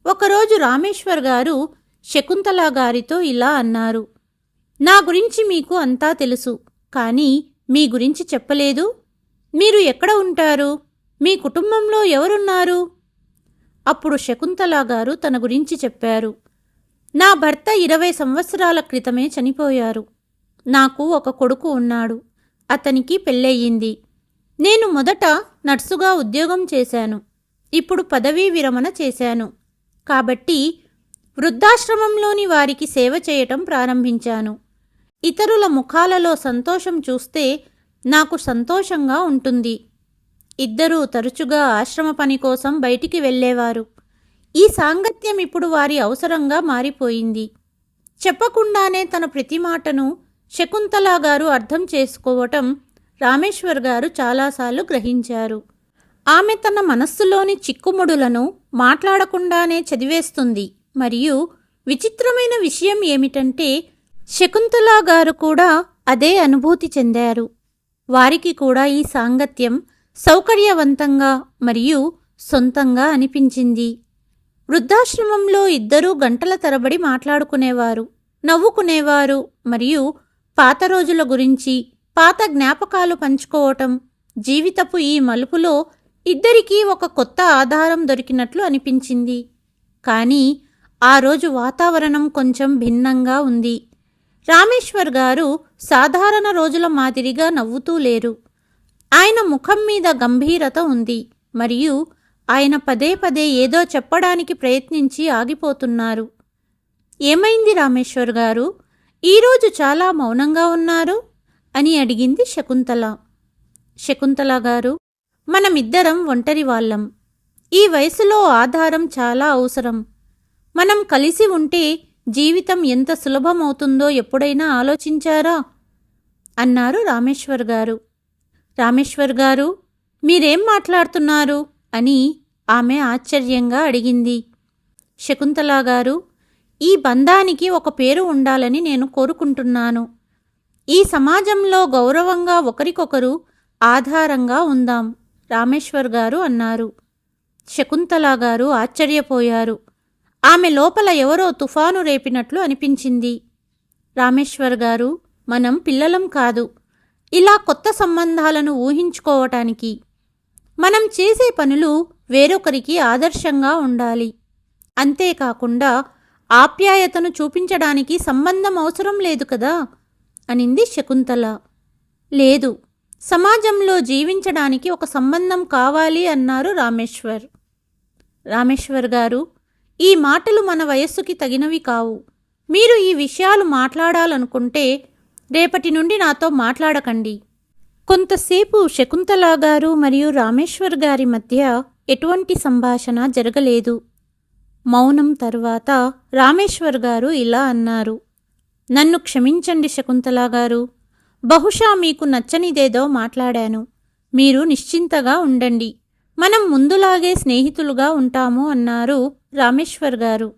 ఒకరోజు రామేశ్వర్ గారు శకుంతల గారితో ఇలా అన్నారు, నా గురించి మీకు అంతా తెలుసు, కానీ మీ గురించి చెప్పలేదు. మీరు ఎక్కడ ఉంటారు? మీ కుటుంబంలో ఎవరున్నారు? అప్పుడు శకుంతల గారు తన గురించి చెప్పారు. నా భర్త 20 సంవత్సరాల క్రితమే చనిపోయారు. నాకు ఒక కొడుకు ఉన్నాడు. అతనికి పెళ్ళయ్యింది. నేను మొదట నర్సుగా ఉద్యోగం చేశాను. ఇప్పుడు పదవీ విరమణ చేశాను. కాబట్టి వృద్ధాశ్రమంలోని వారికి సేవ చేయటం ప్రారంభించాను. ఇతరుల ముఖాలలో సంతోషం చూస్తే నాకు సంతోషంగా ఉంటుంది. ఇద్దరూ తరచుగా ఆశ్రమ పని కోసం బయటికి వెళ్ళేవారు. ఈ సాంగత్యం ఇప్పుడు వారి అవసరంగా మారిపోయింది. చెప్పకుండానే తన ప్రతి మాటను శకుంతల గారు అర్థం చేసుకోవటం రామేశ్వర్ గారు చాలాసార్లు గ్రహించారు. ఆమె తన మనస్సులోని చిక్కుముడులను మాట్లాడకుండానే చదివేస్తుంది. మరియు విచిత్రమైన విషయం ఏమిటంటే శకుంతల గారు కూడా అదే అనుభూతి చెందారు. వారికి కూడా ఈ సాంగత్యం సౌకర్యవంతంగా మరియు సొంతంగా అనిపించింది. వృద్ధాశ్రమంలో ఇద్దరూ గంటల తరబడి మాట్లాడుకునేవారు, నవ్వుకునేవారు మరియు పాత రోజుల గురించి, పాత జ్ఞాపకాలు పంచుకోవటం. జీవితపు ఈ మలుపులో ఇద్దరికీ ఒక కొత్త ఆధారం దొరికినట్లు అనిపించింది. కానీ ఆ రోజు వాతావరణం కొంచెం భిన్నంగా ఉంది. రామేశ్వర్ గారు సాధారణ రోజుల మాదిరిగా నవ్వుతూ లేరు. ఆయన ముఖం మీద గంభీరత ఉంది మరియు ఆయన పదే పదే ఏదో చెప్పడానికి ప్రయత్నించి ఆగిపోతున్నారు. ఏమైంది రామేశ్వర్ గారు, ఈరోజు చాలా మౌనంగా ఉన్నారు అని అడిగింది శకుంతల. శకుంతల గారు, మనమిద్దరం ఒంటరి వాళ్ళం. ఈ వయసులో ఆధారం చాలా అవసరం. మనం కలిసి ఉంటే జీవితం ఎంత సులభమవుతుందో ఎప్పుడైనా ఆలోచించారా అన్నారు రామేశ్వర్ గారు. రామేశ్వర్ గారు, మీరేం మాట్లాడుతున్నారు అని ఆమె ఆశ్చర్యంగా అడిగింది. శకుంతల గారు, ఈ బంధానికి ఒక పేరు ఉండాలని నేను కోరుకుంటున్నాను. ఈ సమాజంలో గౌరవంగా ఒకరికొకరు ఆధారంగా ఉందాం రామేశ్వర్ గారు అన్నారు. శకుంతల గారు ఆశ్చర్యపోయారు. ఆమె లోపల ఎవరో తుఫాను రేపినట్లు అనిపించింది. రామేశ్వర్ గారు, మనం పిల్లలం కాదు ఇలా కొత్త సంబంధాలను ఊహించుకోవటానికి. మనం చేసే పనులు వేరొకరికి ఆదర్శంగా ఉండాలి. అంతేకాకుండా ఆప్యాయతను చూపించడానికి సంబంధం అవసరం లేదు కదా అనింది శకుంతల. లేదు, సమాజంలో జీవించడానికి ఒక సంబంధం కావాలి అన్నారు రామేశ్వర్. రామేశ్వర్ గారు, ఈ మాటలు మన వయస్సుకి తగినవి కావు. మీరు ఈ విషయాలు మాట్లాడాలనుకుంటే రేపటి నుండి నాతో మాట్లాడకండి. కొంతసేపు శకుంతల గారు మరియు రామేశ్వర్ గారి మధ్య ఎటువంటి సంభాషణ జరగలేదు. మౌనం తరువాత రామేశ్వర్ గారు ఇలా అన్నారు. నన్ను క్షమించండి శకుంతల గారు, బహుశా మీకు నచ్చనిదేదో మాట్లాడాను. మీరు నిశ్చింతగా ఉండండి. మనం ముందులాగే స్నేహితులుగా ఉంటాము అన్నారు రామేశ్వర్ గారు.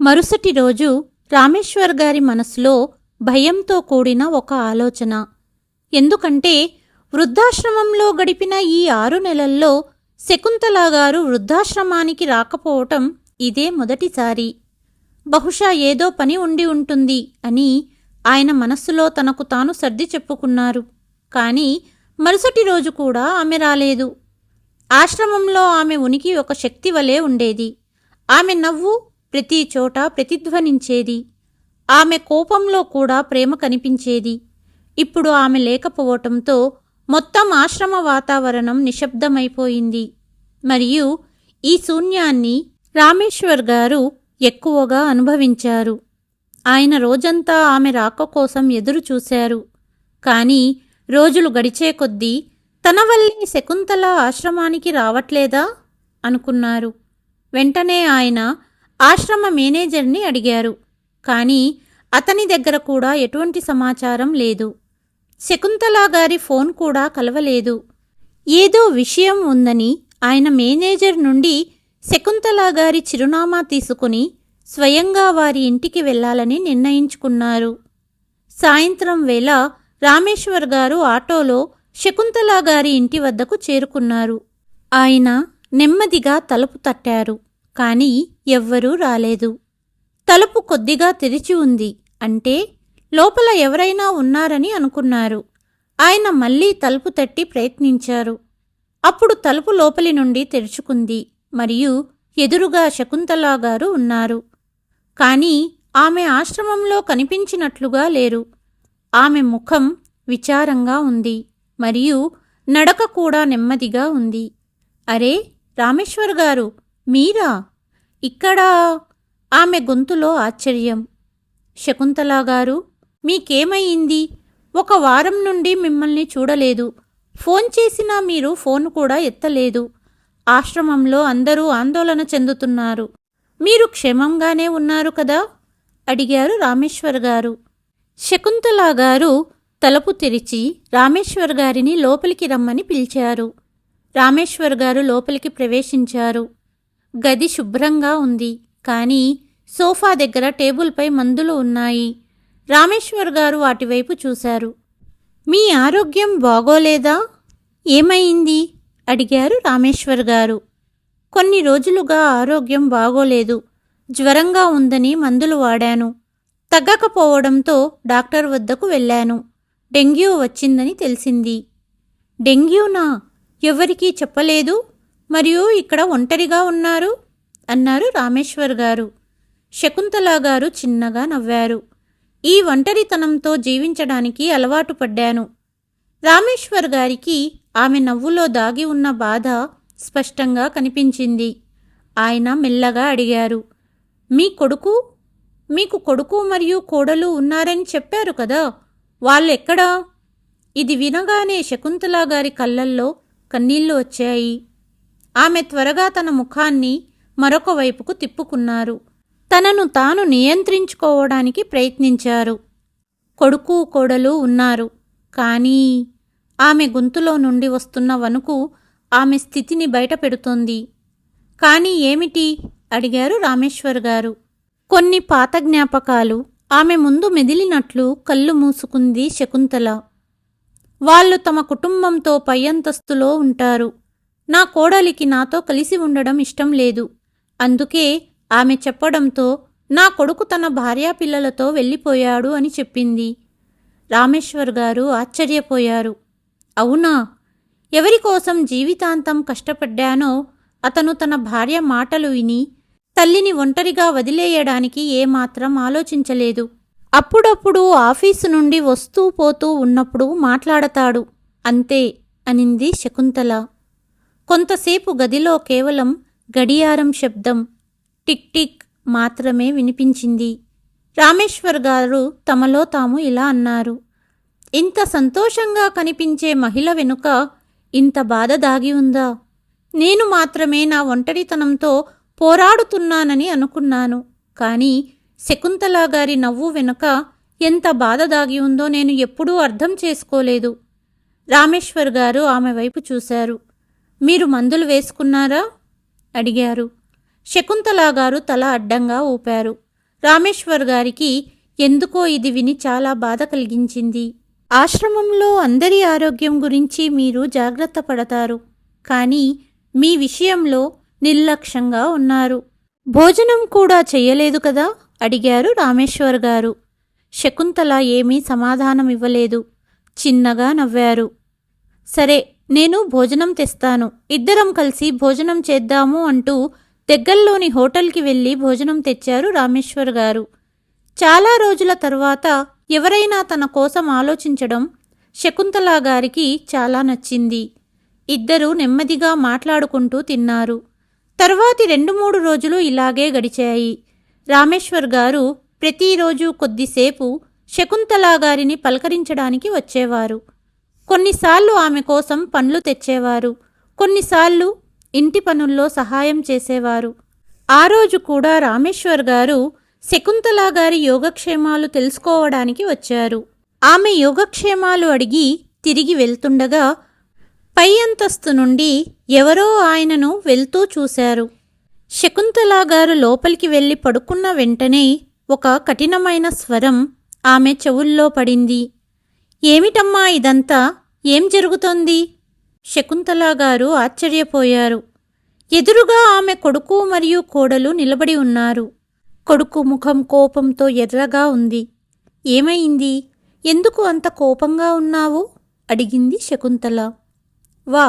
మరుసటి రోజు రామేశ్వర్ గారి మనసులో భయంతో కూడిన ఒక ఆలోచన. ఎందుకంటే వృద్ధాశ్రమంలో గడిపిన ఈ 6 నెలల్లో శకుంతల గారు వృద్ధాశ్రమానికి రాకపోవటం ఇదే మొదటిసారి. బహుశా ఏదో పని ఉండి ఉంటుంది అని ఆయన మనస్సులో తనకు తాను సర్ది చెప్పుకున్నారు. కానీ మరుసటి రోజు కూడా ఆమె రాలేదు. ఆశ్రమంలో ఆమె ఉనికి ఒక శక్తి వలె ఉండేది. ఆమె నవ్వు ప్రతి చోట ప్రతిధ్వనించేది. ఆమె కోపంలో కూడా ప్రేమ కనిపించేది. ఇప్పుడు ఆమె లేకపోవటంతో మొత్తం ఆశ్రమ వాతావరణం నిశ్శబ్దమైపోయింది. మరియు ఈ శూన్యాన్ని రామేశ్వర్ గారు ఎక్కువగా అనుభవించారు. ఆయన రోజంతా ఆమె రాక కోసం ఎదురు చూశారు. కానీ రోజులు గడిచే కొద్దీ తన వల్లే శకుంతల ఆశ్రమానికి రావట్లేదా అనుకున్నారు. వెంటనే ఆయన ఆశ్రమ మేనేజర్ని అడిగారు. కానీ అతని దగ్గర కూడా ఎటువంటి సమాచారం లేదు. శకుంతల గారి ఫోన్ కూడా కలవలేదు. ఏదో విషయం ఉందని ఆయన మేనేజర్ నుండి శకుంతల గారి చిరునామా తీసుకుని స్వయంగా వారి ఇంటికి వెళ్ళాలని నిర్ణయించుకున్నారు. సాయంత్రం వేళ రామేశ్వర్ గారు ఆటోలో శకుంతల గారి ఇంటి వద్దకు చేరుకున్నారు. ఆయన నెమ్మదిగా తలుపు తట్టారు. కానీ ఎవ్వరూ రాలేదు. తలుపు కొద్దిగా తెరిచి ఉంది అంటే లోపల ఎవరైనా ఉన్నారని అనుకున్నారు. ఆయన మళ్లీ తలుపు తట్టి ప్రయత్నించారు. అప్పుడు తలుపు లోపలి నుండి తెరుచుకుంది మరియు ఎదురుగా శకుంతల గారు ఉన్నారు. కానీ ఆమె ఆశ్రమంలో కనిపించినట్లుగా లేరు. ఆమె ముఖం విచారంగా ఉంది మరియు నడక కూడా నెమ్మదిగా ఉంది. అరే రామేశ్వర్ గారు, మీరా ఇక్కడ? ఆమె గొంతులో ఆశ్చర్యం. శకుంతల గారు, మీకేమయ్యింది? 1 వారం నుండి మిమ్మల్ని చూడలేదు. ఫోన్ చేసినా మీరు ఫోన్ కూడా ఎత్తలేదు. ఆశ్రమంలో అందరూ ఆందోళన చెందుతున్నారు. మీరు క్షేమంగానే ఉన్నారు కదా అడిగారు రామేశ్వర్ గారు. శకుంతల గారు తలుపు తెరిచి రామేశ్వర్ గారిని లోపలికి రమ్మని పిలిచారు. రామేశ్వర్ గారు లోపలికి ప్రవేశించారు. గది శుభ్రంగా ఉంది. కానీ సోఫా దగ్గర టేబుల్పై మందులు ఉన్నాయి. రామేశ్వర్ గారు వాటివైపు చూశారు. మీ ఆరోగ్యం బాగోలేదా? ఏమైంది? అడిగారు రామేశ్వర్ గారు. కొన్ని రోజులుగా ఆరోగ్యం బాగోలేదు. జ్వరంగా ఉందని మందులు వాడాను. తగ్గకపోవడంతో డాక్టర్ వద్దకు వెళ్ళాను. డెంగ్యూ వచ్చిందని తెలిసింది. డెంగ్యూనా? ఎవరికీ చెప్పలేదు? మరియు ఇక్కడ ఒంటరిగా ఉన్నారు అన్నారు రామేశ్వర్ గారు. శకుంతల గారు చిన్నగా నవ్వారు. ఈ ఒంటరితనంతో జీవించడానికి అలవాటు పడ్డాను. రామేశ్వర్ గారికి ఆమె నవ్వులో దాగి ఉన్న బాధ స్పష్టంగా కనిపించింది. ఆయన మెల్లగా అడిగారు, మీకు కొడుకు మరియు కోడలు ఉన్నారని చెప్పారు కదా, వాళ్ళెక్కడా? ఇది వినగానే శకుంతల గారి కళ్ళల్లో కన్నీళ్లు వచ్చాయి. ఆమె త్వరగా తన ముఖాన్ని మరొక వైపుకు తిప్పుకున్నారు. తనను తాను నియంత్రించుకోవడానికి ప్రయత్నించారు. కొడుకు కోడలు ఉన్నారు, కానీ ఆమె గొంతులో నుండి వస్తున్న వణుకు ఆమె స్థితిని బయటపెడుతోంది. కానీ ఏమిటి? అడిగారు రామేశ్వర్ గారు. కొన్ని పాత జ్ఞాపకాలు ఆమె ముందు మెదిలినట్లు కళ్ళు మూసుకుంది శకుంతల. వాళ్ళు తమ కుటుంబంతో పై అంతస్తులో ఉంటారు. నా కోడలికి నాతో కలిసి ఉండడం ఇష్టం లేదు. అందుకే ఆమె చెప్పడంతో నా కొడుకు తన భార్యాపిల్లలతో వెళ్ళిపోయాడు అని చెప్పింది. రామేశ్వర్ గారు ఆశ్చర్యపోయారు. అవునా? ఎవరికోసం జీవితాంతం కష్టపడ్డానో అతను తన భార్య మాటలు విని తల్లిని ఒంటరిగా వదిలేయడానికి ఏమాత్రం ఆలోచించలేదు. అప్పుడప్పుడు ఆఫీసు నుండి వస్తూ పోతూ ఉన్నప్పుడు మాట్లాడతాడు, అంతే అనింది శకుంతల. కొంతసేపు గదిలో కేవలం గడియారం శబ్దం టిక్ టిక్ మాత్రమే వినిపించింది. రామేశ్వర్ గారు తమలో తాము ఇలా అన్నారు, ఇంత సంతోషంగా కనిపించే మహిళ వెనుక ఇంత బాధ దాగి ఉందా? నేను మాత్రమే నా ఒంటరితనంతో పోరాడుతున్నానని అనుకున్నాను. కానీ శకుంతల గారి నవ్వు వెనుక ఎంత బాధ దాగి ఉందో నేను ఎప్పుడూ అర్థం చేసుకోలేదు. రామేశ్వర్ గారు ఆమె వైపు చూశారు. మీరు మందులు వేసుకున్నారా? అడిగారు. శకుంతల గారు తల అడ్డంగా ఊపారు. రామేశ్వర్ గారికి ఎందుకో ఇది విని చాలా బాధ కలిగించింది. ఆశ్రమంలో అందరి ఆరోగ్యం గురించి మీరు జాగ్రత్త పడతారు, కానీ మీ విషయంలో నిర్లక్ష్యంగా ఉన్నారు. భోజనం కూడా చెయ్యలేదు కదా? అడిగారు రామేశ్వర్ గారు. శకుంతల ఏమీ సమాధానమివ్వలేదు. చిన్నగా నవ్వారు. సరే, నేను భోజనం తెస్తాను, ఇద్దరం కలిసి భోజనం చేద్దాము అంటూ దగ్గరలోని హోటల్కి వెళ్ళి భోజనం తెచ్చారు రామేశ్వర్ గారు. చాలా రోజుల తరువాత ఎవరైనా తన కోసం ఆలోచించడం శకుంతల గారికి చాలా నచ్చింది. ఇద్దరూ నెమ్మదిగా మాట్లాడుకుంటూ తిన్నారు. తర్వాతి 2-3 రోజులు ఇలాగే గడిచాయి. రామేశ్వర్ గారు ప్రతిరోజు కొద్దిసేపు శకుంతల గారిని పలకరించడానికి వచ్చేవారు. కొన్నిసార్లు ఆమె కోసం పండ్లు తెచ్చేవారు, కొన్నిసార్లు ఇంటి పనుల్లో సహాయం చేసేవారు. ఆ రోజు కూడా రామేశ్వర్ గారు శకుంతల గారి యోగక్షేమాలు తెలుసుకోవడానికి వచ్చారు. ఆమె యోగక్షేమాలు అడిగి తిరిగి వెళ్తుండగా పై అంతస్తు నుండి ఎవరో ఆయనను వెళ్తూ చూశారు. శకుంతల గారు లోపలికి వెళ్ళి పడుకున్న వెంటనే ఒక కఠినమైన స్వరం ఆమె చెవుల్లో పడింది. ఏమిటమ్మా ఇదంతా? ఏం జరుగుతోంది? శకుంతల గారు ఆశ్చర్యపోయారు. ఎదురుగా ఆమె కొడుకు మరియు కోడలు నిలబడి ఉన్నారు. కొడుకు ముఖం కోపంతో ఎర్రగా ఉంది. ఏమైంది? ఎందుకు అంత కోపంగా ఉన్నావు? అడిగింది శకుంతల. వా,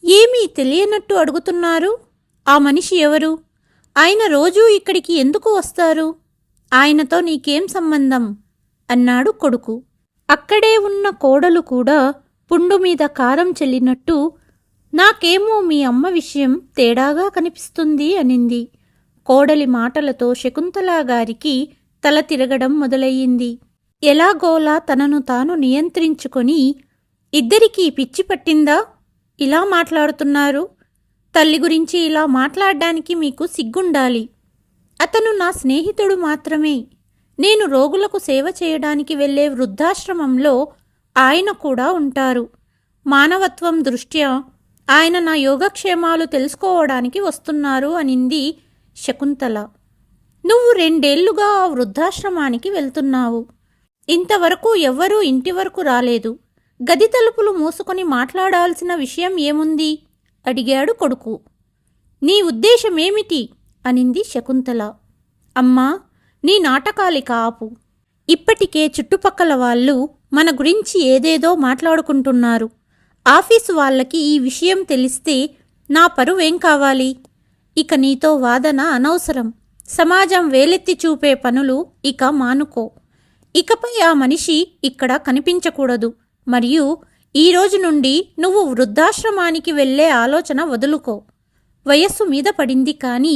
ఏమీ తెలియనట్టు అడుగుతున్నారు. ఆ మనిషి ఎవరు? ఆయన రోజూ ఇక్కడికి ఎందుకు వస్తారు? ఆయనతో నీకేం సంబంధం? అన్నాడు కొడుకు. అక్కడే ఉన్న కోడలు కూడా పుండు మీద కారం చెల్లినట్టు, నాకేమో మీ అమ్మ విషయం తేడాగా కనిపిస్తుంది అనింది. కోడలి మాటలతో శకుంతల గారికి తల తిరగడం మొదలయ్యింది. ఎలాగోలా తనను తాను నియంత్రించుకొని, ఇద్దరికీ పిచ్చి పట్టిందా? ఇలా మాట్లాడుతున్నారు. తల్లి గురించి ఇలా మాట్లాడడానికి మీకు సిగ్గుండాలి. అతను నా స్నేహితుడు మాత్రమే. నేను రోగులకు సేవ చేయడానికి వెళ్ళే వృద్ధాశ్రమంలో ఆయన కూడా ఉంటారు. మానవత్వం దృష్ట్యా ఆయన నా యోగక్షేమాలు తెలుసుకోవడానికి వస్తున్నారు అనింది శకుంతల. నువ్వు 2 ఏళ్లుగా ఆ వృద్ధాశ్రమానికి వెళ్తున్నావు. ఇంతవరకు ఎవ్వరూ ఇంటి వరకు రాలేదు. గది తలుపులు మూసుకొని మాట్లాడాల్సిన విషయం ఏముంది? అడిగాడు కొడుకు. నీ ఉద్దేశమేమిటి? అనింది శకుంతల. అమ్మా, నీ నాటకాలిక ఆపు. ఇప్పటికే చుట్టుపక్కల వాళ్ళు మన గురించి ఏదేదో మాట్లాడుకుంటున్నారు. ఆఫీసు వాళ్ళకి ఈ విషయం తెలిస్తే నా పరువేం కావాలి? ఇక నీతో వాదన అనవసరం. సమాజం వేలెత్తి చూపే పనులు ఇక మానుకో. ఇకపై ఆ మనిషి ఇక్కడ కనిపించకూడదు. మరియు ఈ రోజు నుండి నువ్వు వృద్ధాశ్రమానికి వెళ్ళే ఆలోచన వదులుకో. వయస్సు మీద పడింది కానీ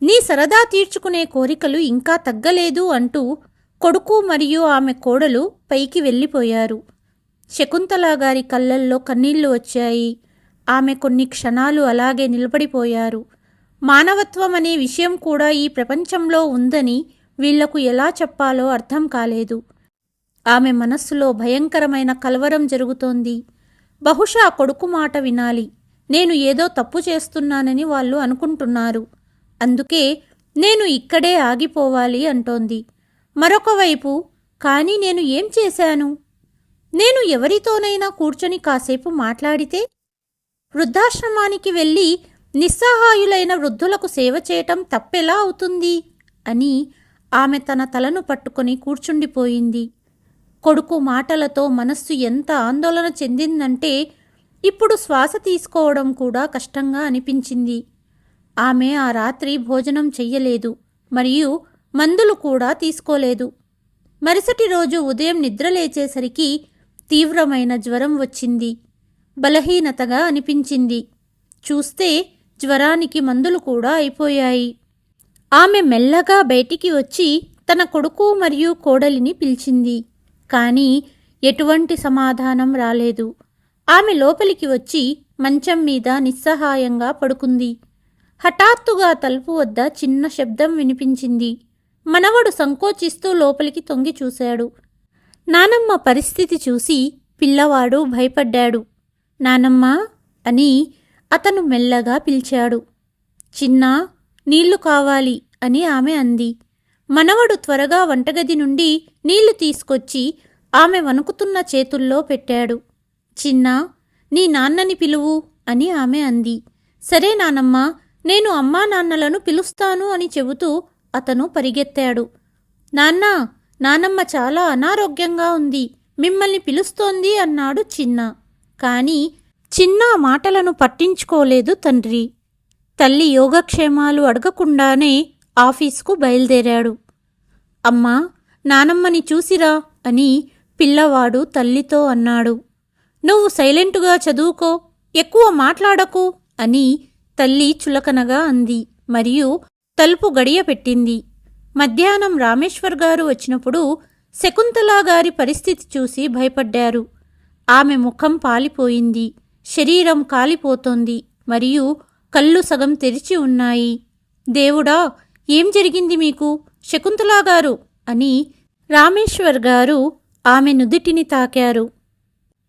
నీ సరదా తీర్చుకునే కోరికలు ఇంకా తగ్గలేదు అంటూ కొడుకు మరియు ఆమె కోడలు పైకి వెళ్ళిపోయారు. శకుంతల గారి కళ్ళల్లో కన్నీళ్లు వచ్చాయి. ఆమె కొన్ని క్షణాలు అలాగే నిలబడిపోయారు. మానవత్వం అనే విషయం కూడా ఈ ప్రపంచంలో ఉందని వీళ్లకు ఎలా చెప్పాలో అర్థం కాలేదు. ఆమె మనస్సులో భయంకరమైన కలవరం జరుగుతోంది. బహుశా కొడుకు మాట వినాలి. నేను ఏదో తప్పు చేస్తున్నానని వాళ్ళు అనుకుంటున్నారు. అందుకే నేను ఇక్కడే ఆగిపోవాలి అంటోంది. మరొక వైపు, కానీ నేను ఏం చేశాను? నేను ఎవరితోనైనా కూర్చొని కాసేపు మాట్లాడితే, వృద్ధాశ్రమానికి వెళ్ళి నిస్సహాయులైన వృద్ధులకు సేవ చేయటం తప్పెలా అవుతుంది అని ఆమె తన తలను పట్టుకొని కూర్చుండిపోయింది. కొడుకు మాటలతో మనస్సు ఎంత ఆందోళన చెందిందంటే ఇప్పుడు శ్వాస తీసుకోవడం కూడా కష్టంగా అనిపించింది. ఆమె ఆ రాత్రి భోజనం చెయ్యలేదు మరియు మందులు కూడా తీసుకోలేదు. మరుసటి రోజు ఉదయం నిద్రలేచేసరికి తీవ్రమైన జ్వరం వచ్చింది. బలహీనతగా అనిపించింది. చూస్తే జ్వరానికి మందులు కూడా అయిపోయాయి. ఆమె మెల్లగా బయటికి వచ్చి తన కొడుకు మరియు కోడలిని పిలిచింది. కానీ ఎటువంటి సమాధానం రాలేదు. ఆమె లోపలికి వచ్చి మంచం మీద నిస్సహాయంగా పడుకుంది. హఠాత్తుగా తలుపు వద్ద చిన్న శబ్దం వినిపించింది. మనవడు సంకోచిస్తూ లోపలికి తొంగి చూశాడు. నానమ్మ పరిస్థితి చూసి పిల్లవాడు భయపడ్డాడు. నానమ్మా అని అతను మెల్లగా పిలిచాడు. చిన్నా, నీళ్లు కావాలి అని ఆమె అంది. మనవడు త్వరగా వంటగది నుండి నీళ్లు తీసుకొచ్చి ఆమె వణుకుతున్న చేతుల్లో పెట్టాడు. చిన్నా, నీ నాన్నని పిలువు అని ఆమె అంది. సరే నానమ్మా, నేను అమ్మా నాన్నలను పిలుస్తాను అని చెబుతూ అతను పరిగెత్తాడు. నాన్నా, నానమ్మ చాలా అనారోగ్యంగా ఉంది, మిమ్మల్ని పిలుస్తోంది అన్నాడు చిన్న. కాని చిన్న మాటలను పట్టించుకోలేదు తండ్రి. తల్లి యోగక్షేమాలు అడగకుండానే ఆఫీసుకు బయలుదేరాడు. అమ్మా, నానమ్మని చూసిరా అని పిల్లవాడు తల్లితో అన్నాడు. నువ్వు సైలెంటుగా చదువుకో, ఎక్కువ మాట్లాడకు అని తల్లి చులకనగా అంది మరియు తలుపు గడియ పెట్టింది. మధ్యాహ్నం రామేశ్వర్ గారు వచ్చినప్పుడు శకుంతల గారి పరిస్థితి చూసి భయపడ్డారు. ఆమె ముఖం పాలిపోయింది, శరీరం కాలిపోతోంది మరియు కళ్ళు సగం తెరిచి ఉన్నాయి. దేవుడా, ఏం జరిగింది మీకు శకుంతల గారు అని రామేశ్వర్ గారు ఆమె నుదిటిని తాకారు.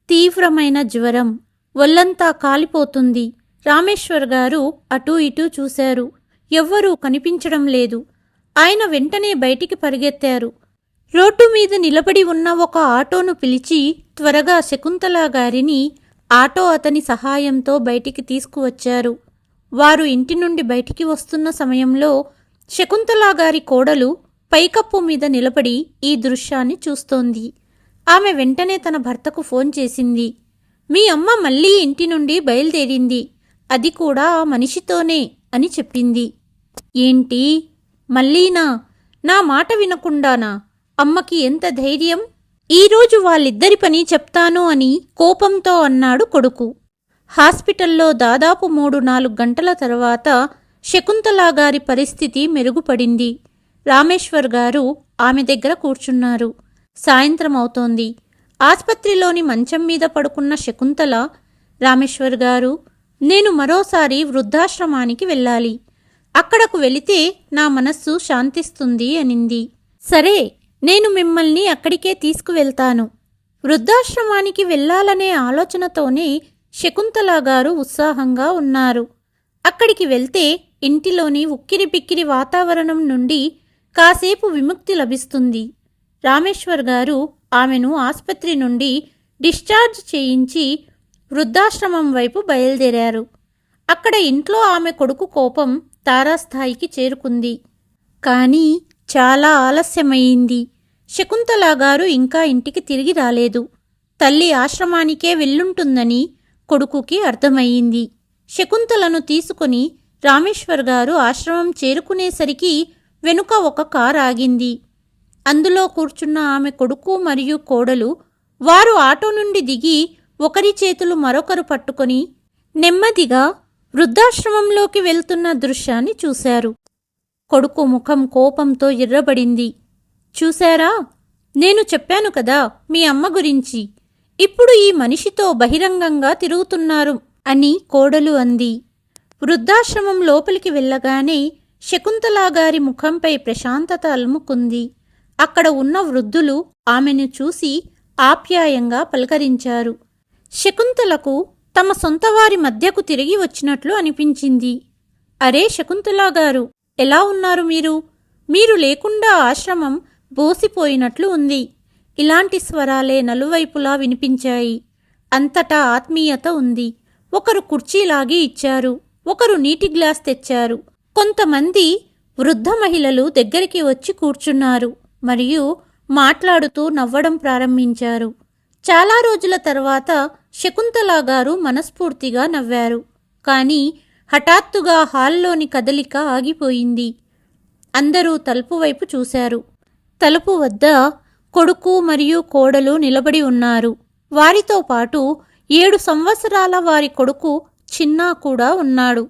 తీవ్రమైన జ్వరం, ఒళ్లంతా కాలిపోతుంది. రామేశ్వర్ గారు అటూ ఇటూ చూశారు. ఎవ్వరూ కనిపించడం లేదు. ఆయన వెంటనే బయటికి పరిగెత్తారు. రోడ్డు మీద నిలబడి ఉన్న ఒక ఆటోను పిలిచి త్వరగా శకుంతల గారిని ఆటో అతని సహాయంతో బయటికి తీసుకువచ్చారు. వారు ఇంటి నుండి బయటికి వస్తున్న సమయంలో శకుంతల గారి కోడలు పైకప్పు మీద నిలబడి ఈ దృశ్యాన్ని చూస్తోంది. ఆమె వెంటనే తన భర్తకు ఫోన్ చేసింది. మీ అమ్మ మళ్ళీ ఇంటి నుండి బయలుదేరింది, అది కూడా ఆ మనిషితోనే అని చెప్పింది. ఏంటి, మళ్ళీనా? నా మాట వినకుండానా? అమ్మకి ఎంత ధైర్యం! ఈరోజు వాళ్ళిద్దరి పని చెప్తాను అని కోపంతో అన్నాడు కొడుకు. హాస్పిటల్లో దాదాపు 3-4 గంటల తర్వాత శకుంతల గారి పరిస్థితి మెరుగుపడింది. రామేశ్వర్ గారు ఆమె దగ్గర కూర్చున్నారు. సాయంత్రం అవుతోంది. ఆస్పత్రిలోని మంచం మీద పడుకున్న శకుంతల, రామేశ్వర్ గారు, నేను మరోసారి వృద్ధాశ్రమానికి వెళ్ళాలి. అక్కడకు వెళితే నా మనస్సు శాంతిస్తుంది అనింది. సరే, నేను మిమ్మల్ని అక్కడికే తీసుకువెళ్తాను. వృద్ధాశ్రమానికి వెళ్ళాలనే ఆలోచనతోనే శకుంతల గారు ఉత్సాహంగా ఉన్నారు. అక్కడికి వెళ్తే ఇంటిలోని ఉక్కిరిబిక్కిరి వాతావరణం నుండి కాసేపు విముక్తి లభిస్తుంది. రామేశ్వర్ గారు ఆమెను ఆస్పత్రి నుండి డిశ్చార్జ్ చేయించి వృద్ధాశ్రమం వైపు బయలుదేరారు. అక్కడ ఇంట్లో ఆమె కొడుకు కోపం తారాస్థాయికి చేరుకుంది. కానీ చాలా ఆలస్యమయ్యింది. శకుంతల గారు ఇంకా ఇంటికి తిరిగి రాలేదు. తల్లి ఆశ్రమానికే వెళ్ళుంటుందని కొడుకుకి అర్థమయ్యింది. శకుంతలను తీసుకుని రామేశ్వర్ గారు ఆశ్రమం చేరుకునేసరికి వెనుక ఒక కారు ఆగింది. అందులో కూర్చున్న ఆమె కొడుకు మరియు కోడలు వారు ఆటో నుండి దిగి ఒకరి చేతులు మరొకరు పట్టుకొని నెమ్మదిగా వృద్ధాశ్రమంలోకి వెళ్తున్న దృశ్యాన్ని చూశారు. కొడుకు ముఖం కోపంతో ఎర్రబడింది. చూశారా, నేను చెప్పాను కదా మీ అమ్మ గురించి. ఇప్పుడు ఈ మనిషితో బహిరంగంగా తిరుగుతున్నారు అని కోడలు అంది. వృద్ధాశ్రమం లోపలికి వెళ్ళగానే శకుంతలా గారి ముఖంపై ప్రశాంతత అలుముకుంది. అక్కడ ఉన్న వృద్ధులు ఆమెను చూసి ఆప్యాయంగా పలకరించారు. శకుంతలకు తమ సొంతవారి మధ్యకు తిరిగి వచ్చినట్లు అనిపించింది. అరే శకుంతలా గారు, ఎలా ఉన్నారు మీరు? మీరు లేకుండా ఆశ్రమం బోసిపోయినట్లు ఉంది. ఇలాంటి స్వరాలే నలువైపులా వినిపించాయి. అంతటా ఆత్మీయత ఉంది. ఒకరు కుర్చీలాగి ఇచ్చారు, ఒకరు నీటి గ్లాస్ తెచ్చారు. కొంతమంది వృద్ధ మహిళలు దగ్గరికి వచ్చి కూర్చున్నారు మరియు మాట్లాడుతూ నవ్వడం ప్రారంభించారు. చాలా రోజుల తర్వాత శకుంతలా గారు మనస్ఫూర్తిగా నవ్వారు. కానీ హఠాత్తుగా హాల్లోని కదలిక ఆగిపోయింది. అందరూ తలుపు వైపు చూశారు. తలుపు వద్ద కొడుకు మరియు కోడలు నిలబడి ఉన్నారు. వారితో పాటు 7 సంవత్సరాల వారి కొడుకు చిన్నా కూడా ఉన్నాడు.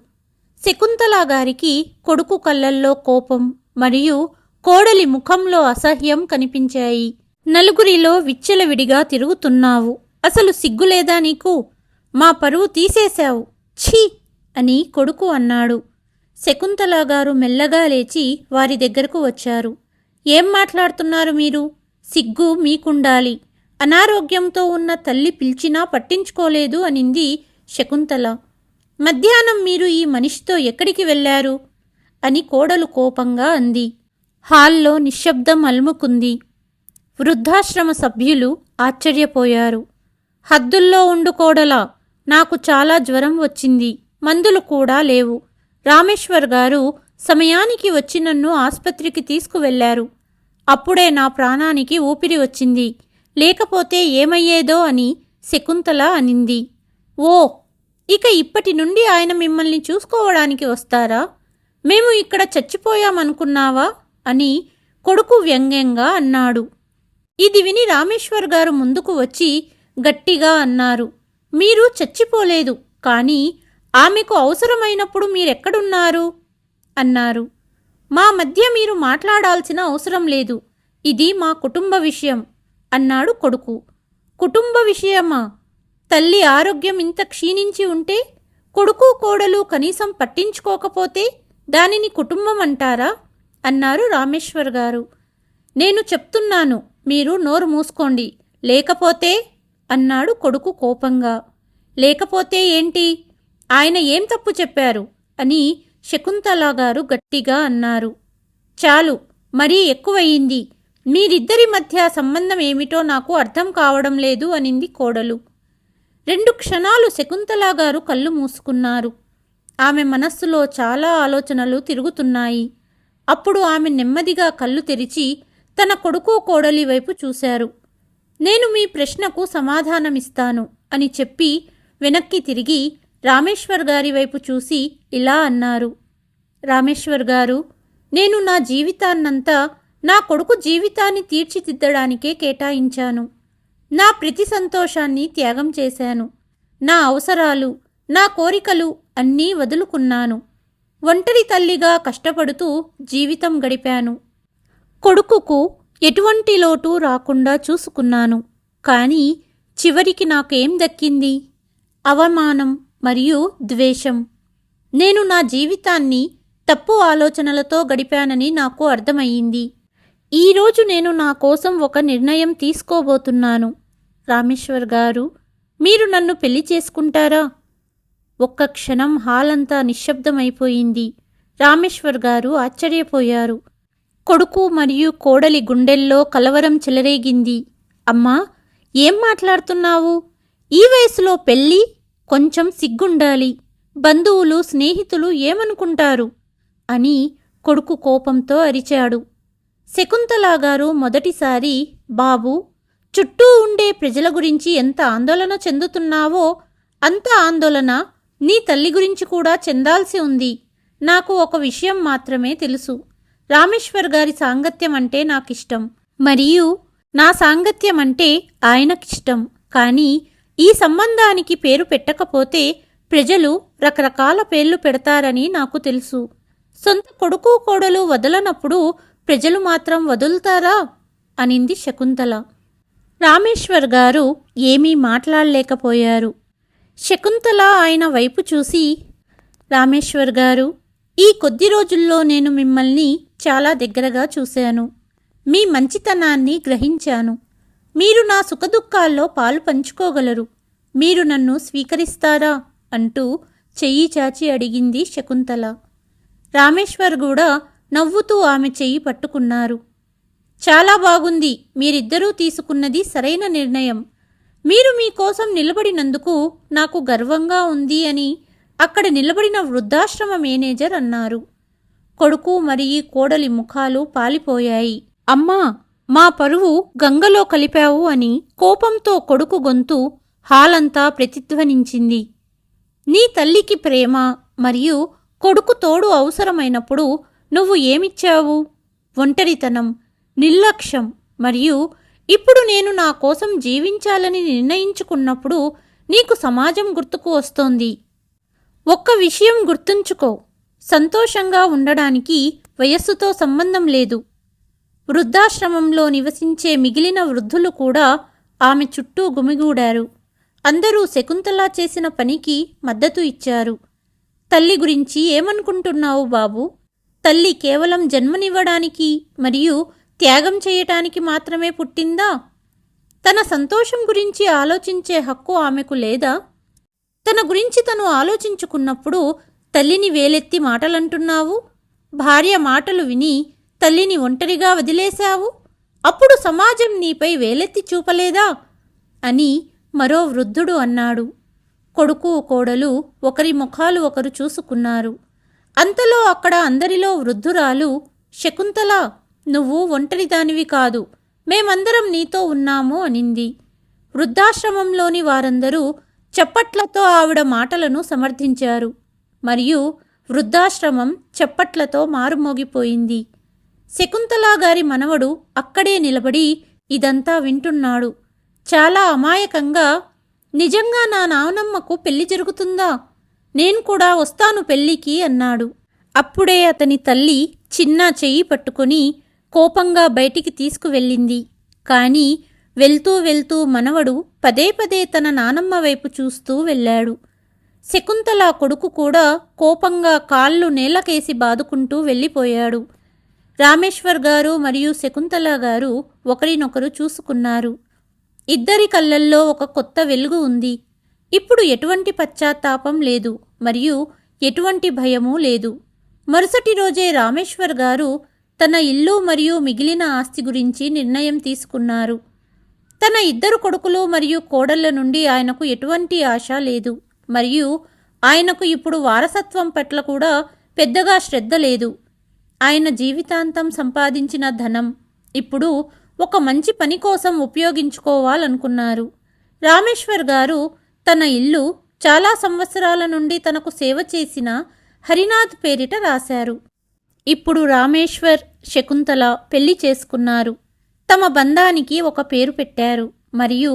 శకుంతలా గారికి కొడుకు కళ్ళల్లో కోపం మరియు కోడలి ముఖంలో అసహ్యం కనిపించాయి. నలుగురిలో విచ్చలవిడిగా తిరుగుతున్నావు. అసలు సిగ్గులేదా నీకు? మా పరువు తీసేశావు. ఛీ అని కొడుకు అన్నాడు. శకుంతలా గారు మెల్లగా లేచి వారి దగ్గరకు వచ్చారు. ఏం మాట్లాడుతున్నారు మీరు? సిగ్గు మీకుండాలి. అనారోగ్యంతో ఉన్న తల్లి పిలిచినా పట్టించుకోలేదు అనింది శకుంతల. మధ్యాహ్నం మీరు ఈ మనిషితో ఎక్కడికి వెళ్ళారు అని కోడలు కోపంగా అంది. హాల్లో నిశ్శబ్దం అలుముకుంది. వృద్ధాశ్రమ సభ్యులు ఆశ్చర్యపోయారు. హద్దుల్లో ఉండు కోడలా, నాకు చాలా జ్వరం వచ్చింది. మందులు కూడా లేవు. రామేశ్వర్ గారు సమయానికి వచ్చి నన్ను ఆస్పత్రికి తీసుకువెళ్లారు. అప్పుడే నా ప్రాణానికి ఊపిరి వచ్చింది. లేకపోతే ఏమయ్యేదో అని శకుంతల అనింది. ఓ, ఇక ఇప్పటి నుండి ఆయన మిమ్మల్ని చూసుకోవడానికి వస్తారా? మేము ఇక్కడ చచ్చిపోయామనుకున్నావా అని కొడుకు వ్యంగ్యంగా అన్నాడు. ఇది విని రామేశ్వర్ గారు ముందుకు వచ్చి గట్టిగా అన్నారు. మీరు చచ్చిపోలేదు, కానీ ఆమెకు అవసరమైనప్పుడు మీరెక్కడున్నారు అన్నారు. మా మధ్య మీరు మాట్లాడాల్సిన అవసరం లేదు. ఇది మా కుటుంబ విషయం అన్నాడు కొడుకు. కుటుంబ విషయమా? తల్లి ఆరోగ్యం ఇంత క్షీణించి ఉంటే కొడుకు కోడలు కనీసం పట్టించుకోకపోతే దానిని కుటుంబం అంటారా అన్నారు రామేశ్వర్ గారు. నేను చెప్తున్నాను, మీరు నోరు మూసుకోండి, లేకపోతే అన్నాడు కొడుకు కోపంగా. లేకపోతే ఏంటి? ఆయన ఏం తప్పు చెప్పారు అని శకుంతలా గారు గట్టిగా అన్నారు. చాలు, మరీ ఎక్కువయింది. మీరిద్దరి మధ్య సంబంధం ఏమిటో నాకు అర్థం కావడం లేదు అనింది కోడలు. 2 క్షణాలు శకుంతలా గారు కళ్ళు మూసుకున్నారు. ఆమె మనస్సులో చాలా ఆలోచనలు తిరుగుతున్నాయి. అప్పుడు ఆమె నెమ్మదిగా కళ్ళు తెరిచి తన కొడుకు కోడలి వైపు చూశారు. నేను మీ ప్రశ్నకు సమాధానమిస్తాను అని చెప్పి వెనక్కి తిరిగి రామేశ్వర్ గారి వైపు చూసి ఇలా అన్నారు. రామేశ్వర్ గారు, నేను నా జీవితాన్నంతా నా కొడుకు జీవితాన్ని తీర్చిదిద్దడానికే కేటాయించాను. నా ప్రతి సంతోషాన్ని త్యాగం చేశాను. నా అవసరాలు, నా కోరికలు అన్నీ వదులుకున్నాను. ఒంటరి తల్లిగా కష్టపడుతూ జీవితం గడిపాను. కొడుకుకు ఎటువంటి లోటు రాకుండా చూసుకున్నాను. కానీ చివరికి నాకేం దక్కింది? అవమానం మరియు ద్వేషం. నేను నా జీవితాన్ని తప్పు ఆలోచనలతో గడిపానని నాకు అర్థమయ్యింది. ఈరోజు నేను నా కోసం ఒక నిర్ణయం తీసుకోబోతున్నాను. రామేశ్వర్ గారు, మీరు నన్ను పెళ్లి చేసుకుంటారా? ఒక్క క్షణం హాల్ అంతా నిశ్శబ్దమైపోయింది. రామేశ్వర్ గారు ఆశ్చర్యపోయారు. కొడుకు మరియు కోడలి గుండెల్లో కలవరం చెలరేగింది. అమ్మా, ఏం మాట్లాడుతున్నావు? ఈ వయసులో పెళ్ళి? కొంచెం సిగ్గుండాలి. బంధువులు స్నేహితులు ఏమనుకుంటారు అని కొడుకు కోపంతో అరిచాడు. శకుంతలాగారు మొదటిసారి, బాబూ, చుట్టూ ఉండే ప్రజల గురించి ఎంత ఆందోళన చెందుతున్నావో అంత ఆందోళన నీ తల్లి గురించి కూడా చెందాల్సి ఉంది. నాకు ఒక విషయం మాత్రమే తెలుసు. రామేశ్వర్ గారి సాంగత్యం అంటే నాకిష్టం, మరియు నా సాంగత్యం అంటే ఆయనకిష్టం. కానీ ఈ సంబంధానికి పేరు పెట్టకపోతే ప్రజలు రకరకాల పేర్లు పెడతారని నాకు తెలుసు. సొంత కొడుకు కోడలు వదలనప్పుడు ప్రజలు మాత్రం వదులుతారా? అనింది శకుంతల. రామేశ్వర్ గారు ఏమీ మాట్లాడలేకపోయారు. శకుంతల ఆయన వైపు చూసి, రామేశ్వర్ గారు, ఈ కొద్ది రోజుల్లో నేను మిమ్మల్ని చాలా దగ్గరగా చూశాను. మీ మంచితనాన్ని గ్రహించాను. మీరు నా సుఖదుఖాల్లో పాలు పంచుకోగలరు. మీరు నన్ను స్వీకరిస్తారా అంటూ చెయ్యి చాచి అడిగింది శకుంతల. రామేశ్వర్ కూడా నవ్వుతూ ఆమె చెయ్యి పట్టుకున్నారు. చాలా బాగుంది. మీరిద్దరూ తీసుకున్నది సరైన నిర్ణయం. మీరు మీకోసం నిలబడినందుకు నాకు గర్వంగా ఉంది అని అక్కడ నిలబడిన వృద్ధాశ్రమ మేనేజర్ అన్నారు. కొడుకు మరియు కోడలి ముఖాలు పాలిపోయాయి. అమ్మా, మా పరువు గంగలో కలిపావు అని కోపంతో కొడుకు గొంతు హాలంతా ప్రతిధ్వనించింది. నీ తల్లికి ప్రేమ మరియు కొడుకు తోడు అవసరమైనప్పుడు నువ్వు ఏమిచ్చావు? ఒంటరితనం, నిర్లక్ష్యం. మరియు ఇప్పుడు నేను నా కోసం జీవించాలని నిర్ణయించుకున్నప్పుడు నీకు సమాజం గుర్తుకు వస్తోంది. ఒక్క విషయం గుర్తుంచుకో, సంతోషంగా ఉండడానికి వయస్సుతో సంబంధం లేదు. వృద్ధాశ్రమంలో నివసించే మిగిలిన వృద్ధులు కూడా ఆమె చుట్టూ గుమిగూడారు. అందరూ శకుంతల చేసిన పనికి మద్దతు ఇచ్చారు. తల్లి గురించి ఏమనుకుంటున్నావు బాబు? తల్లి కేవలం జన్మనివ్వడానికి మరియు త్యాగం చేయటానికి మాత్రమే పుట్టిందా? తన సంతోషం గురించి ఆలోచించే హక్కు ఆమెకు లేదా? తన గురించి తను ఆలోచించుకున్నప్పుడు తల్లిని వేలెత్తి మాటలంటున్నావు. భార్య మాటలు విని తల్లిని ఒంటరిగా వదిలేశావు. అప్పుడు సమాజం నీపై వేలెత్తి చూపలేదా అని మరో వృద్ధుడు అన్నాడు. కొడుకు కోడలు ఒకరి ముఖాలు ఒకరు చూసుకున్నారు. అంతలో అక్కడ అందరిలో వృద్ధురాలు, శకుంతల, నువ్వు ఒంటరిదానివి కాదు, మేమందరం నీతో ఉన్నాము అనింది. వృద్ధాశ్రమంలోని వారందరూ చప్పట్లతో ఆవిడ మాటలను సమర్థించారు. మరియు వృద్ధాశ్రమం చప్పట్లతో మారుమోగిపోయింది. శకుంతల గారి మనవడు అక్కడే నిలబడి ఇదంతా వింటున్నాడు. చాలా అమాయకంగా, నిజంగా నా నానమ్మకు పెళ్లి జరుగుతుందా? నేను కూడా వస్తాను పెళ్లికి అన్నాడు. అప్పుడే అతని తల్లి చిన్న చెయ్యి పట్టుకుని కోపంగా బయటికి తీసుకువెళ్ళింది. కాని వెళ్తూ వెళ్తూ మనవడు పదే పదే తన నానమ్మ వైపు చూస్తూ వెళ్ళాడు. శకుంతల కొడుకు కూడా కోపంగా కాళ్ళు నేలకేసి బాదుకుంటూ వెళ్ళిపోయాడు. రామేశ్వర్ గారు మరియు శకుంతల గారు ఒకరినొకరు చూసుకున్నారు. ఇద్దరి కళ్ళల్లో ఒక కొత్త వెలుగు ఉంది. ఇప్పుడు ఎటువంటి పశ్చాత్తాపం లేదు మరియు ఎటువంటి భయమూ లేదు. మరుసటి రోజే రామేశ్వర్ గారు తన ఇల్లు మరియు మిగిలిన ఆస్తి గురించి నిర్ణయం తీసుకున్నారు. తన ఇద్దరు కొడుకులు మరియు కోడళ్ల నుండి ఆయనకు ఎటువంటి ఆశ లేదు మరియు ఆయనకు ఇప్పుడు వారసత్వం పట్ల కూడా పెద్దగా శ్రద్ధ లేదు. ఆయన జీవితాంతం సంపాదించిన ధనం ఇప్పుడు ఒక మంచి పని కోసం ఉపయోగించుకోవాలనుకున్నారు. రామేశ్వర్ గారు తన ఇల్లు చాలా సంవత్సరాల నుండి తనకు సేవ చేసిన హరినాథ్ పేరిట రాశారు. ఇప్పుడు రామేశ్వర్, శకుంతల పెళ్లి చేసుకున్నారు. తమ బంధానికి ఒక పేరు పెట్టారు మరియు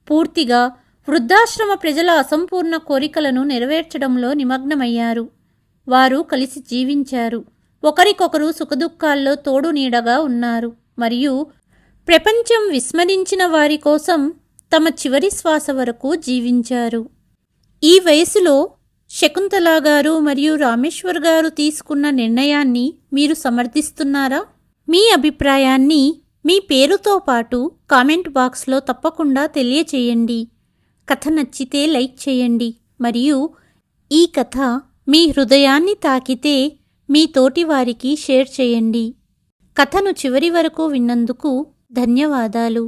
పూర్తిగా వృద్ధాశ్రమ ప్రజల అసంపూర్ణ కోరికలను నెరవేర్చడంలో నిమగ్నమయ్యారు. వారు కలిసి జీవించారు. ఒకరికొకరు సుఖదుఖాల్లో తోడు నీడగా ఉన్నారు మరియు ప్రపంచం విస్మరించిన వారి కోసం తమ చివరి శ్వాస వరకు జీవించారు. ఈ వయసులో శకుంతల గారు మరియు రామేశ్వర్ గారు తీసుకున్న నిర్ణయాన్ని మీరు సమర్థిస్తున్నారా? మీ అభిప్రాయాన్ని మీ పేరుతో పాటు కామెంట్ బాక్స్లో తప్పకుండా తెలియచేయండి. కథ నచ్చితే లైక్ చేయండి మరియు ఈ కథ మీ హృదయాన్ని తాకితే మీ తోటి వారికి షేర్ చేయండి. కథను చివరి వరకు విన్నందుకు ధన్యవాదాలు.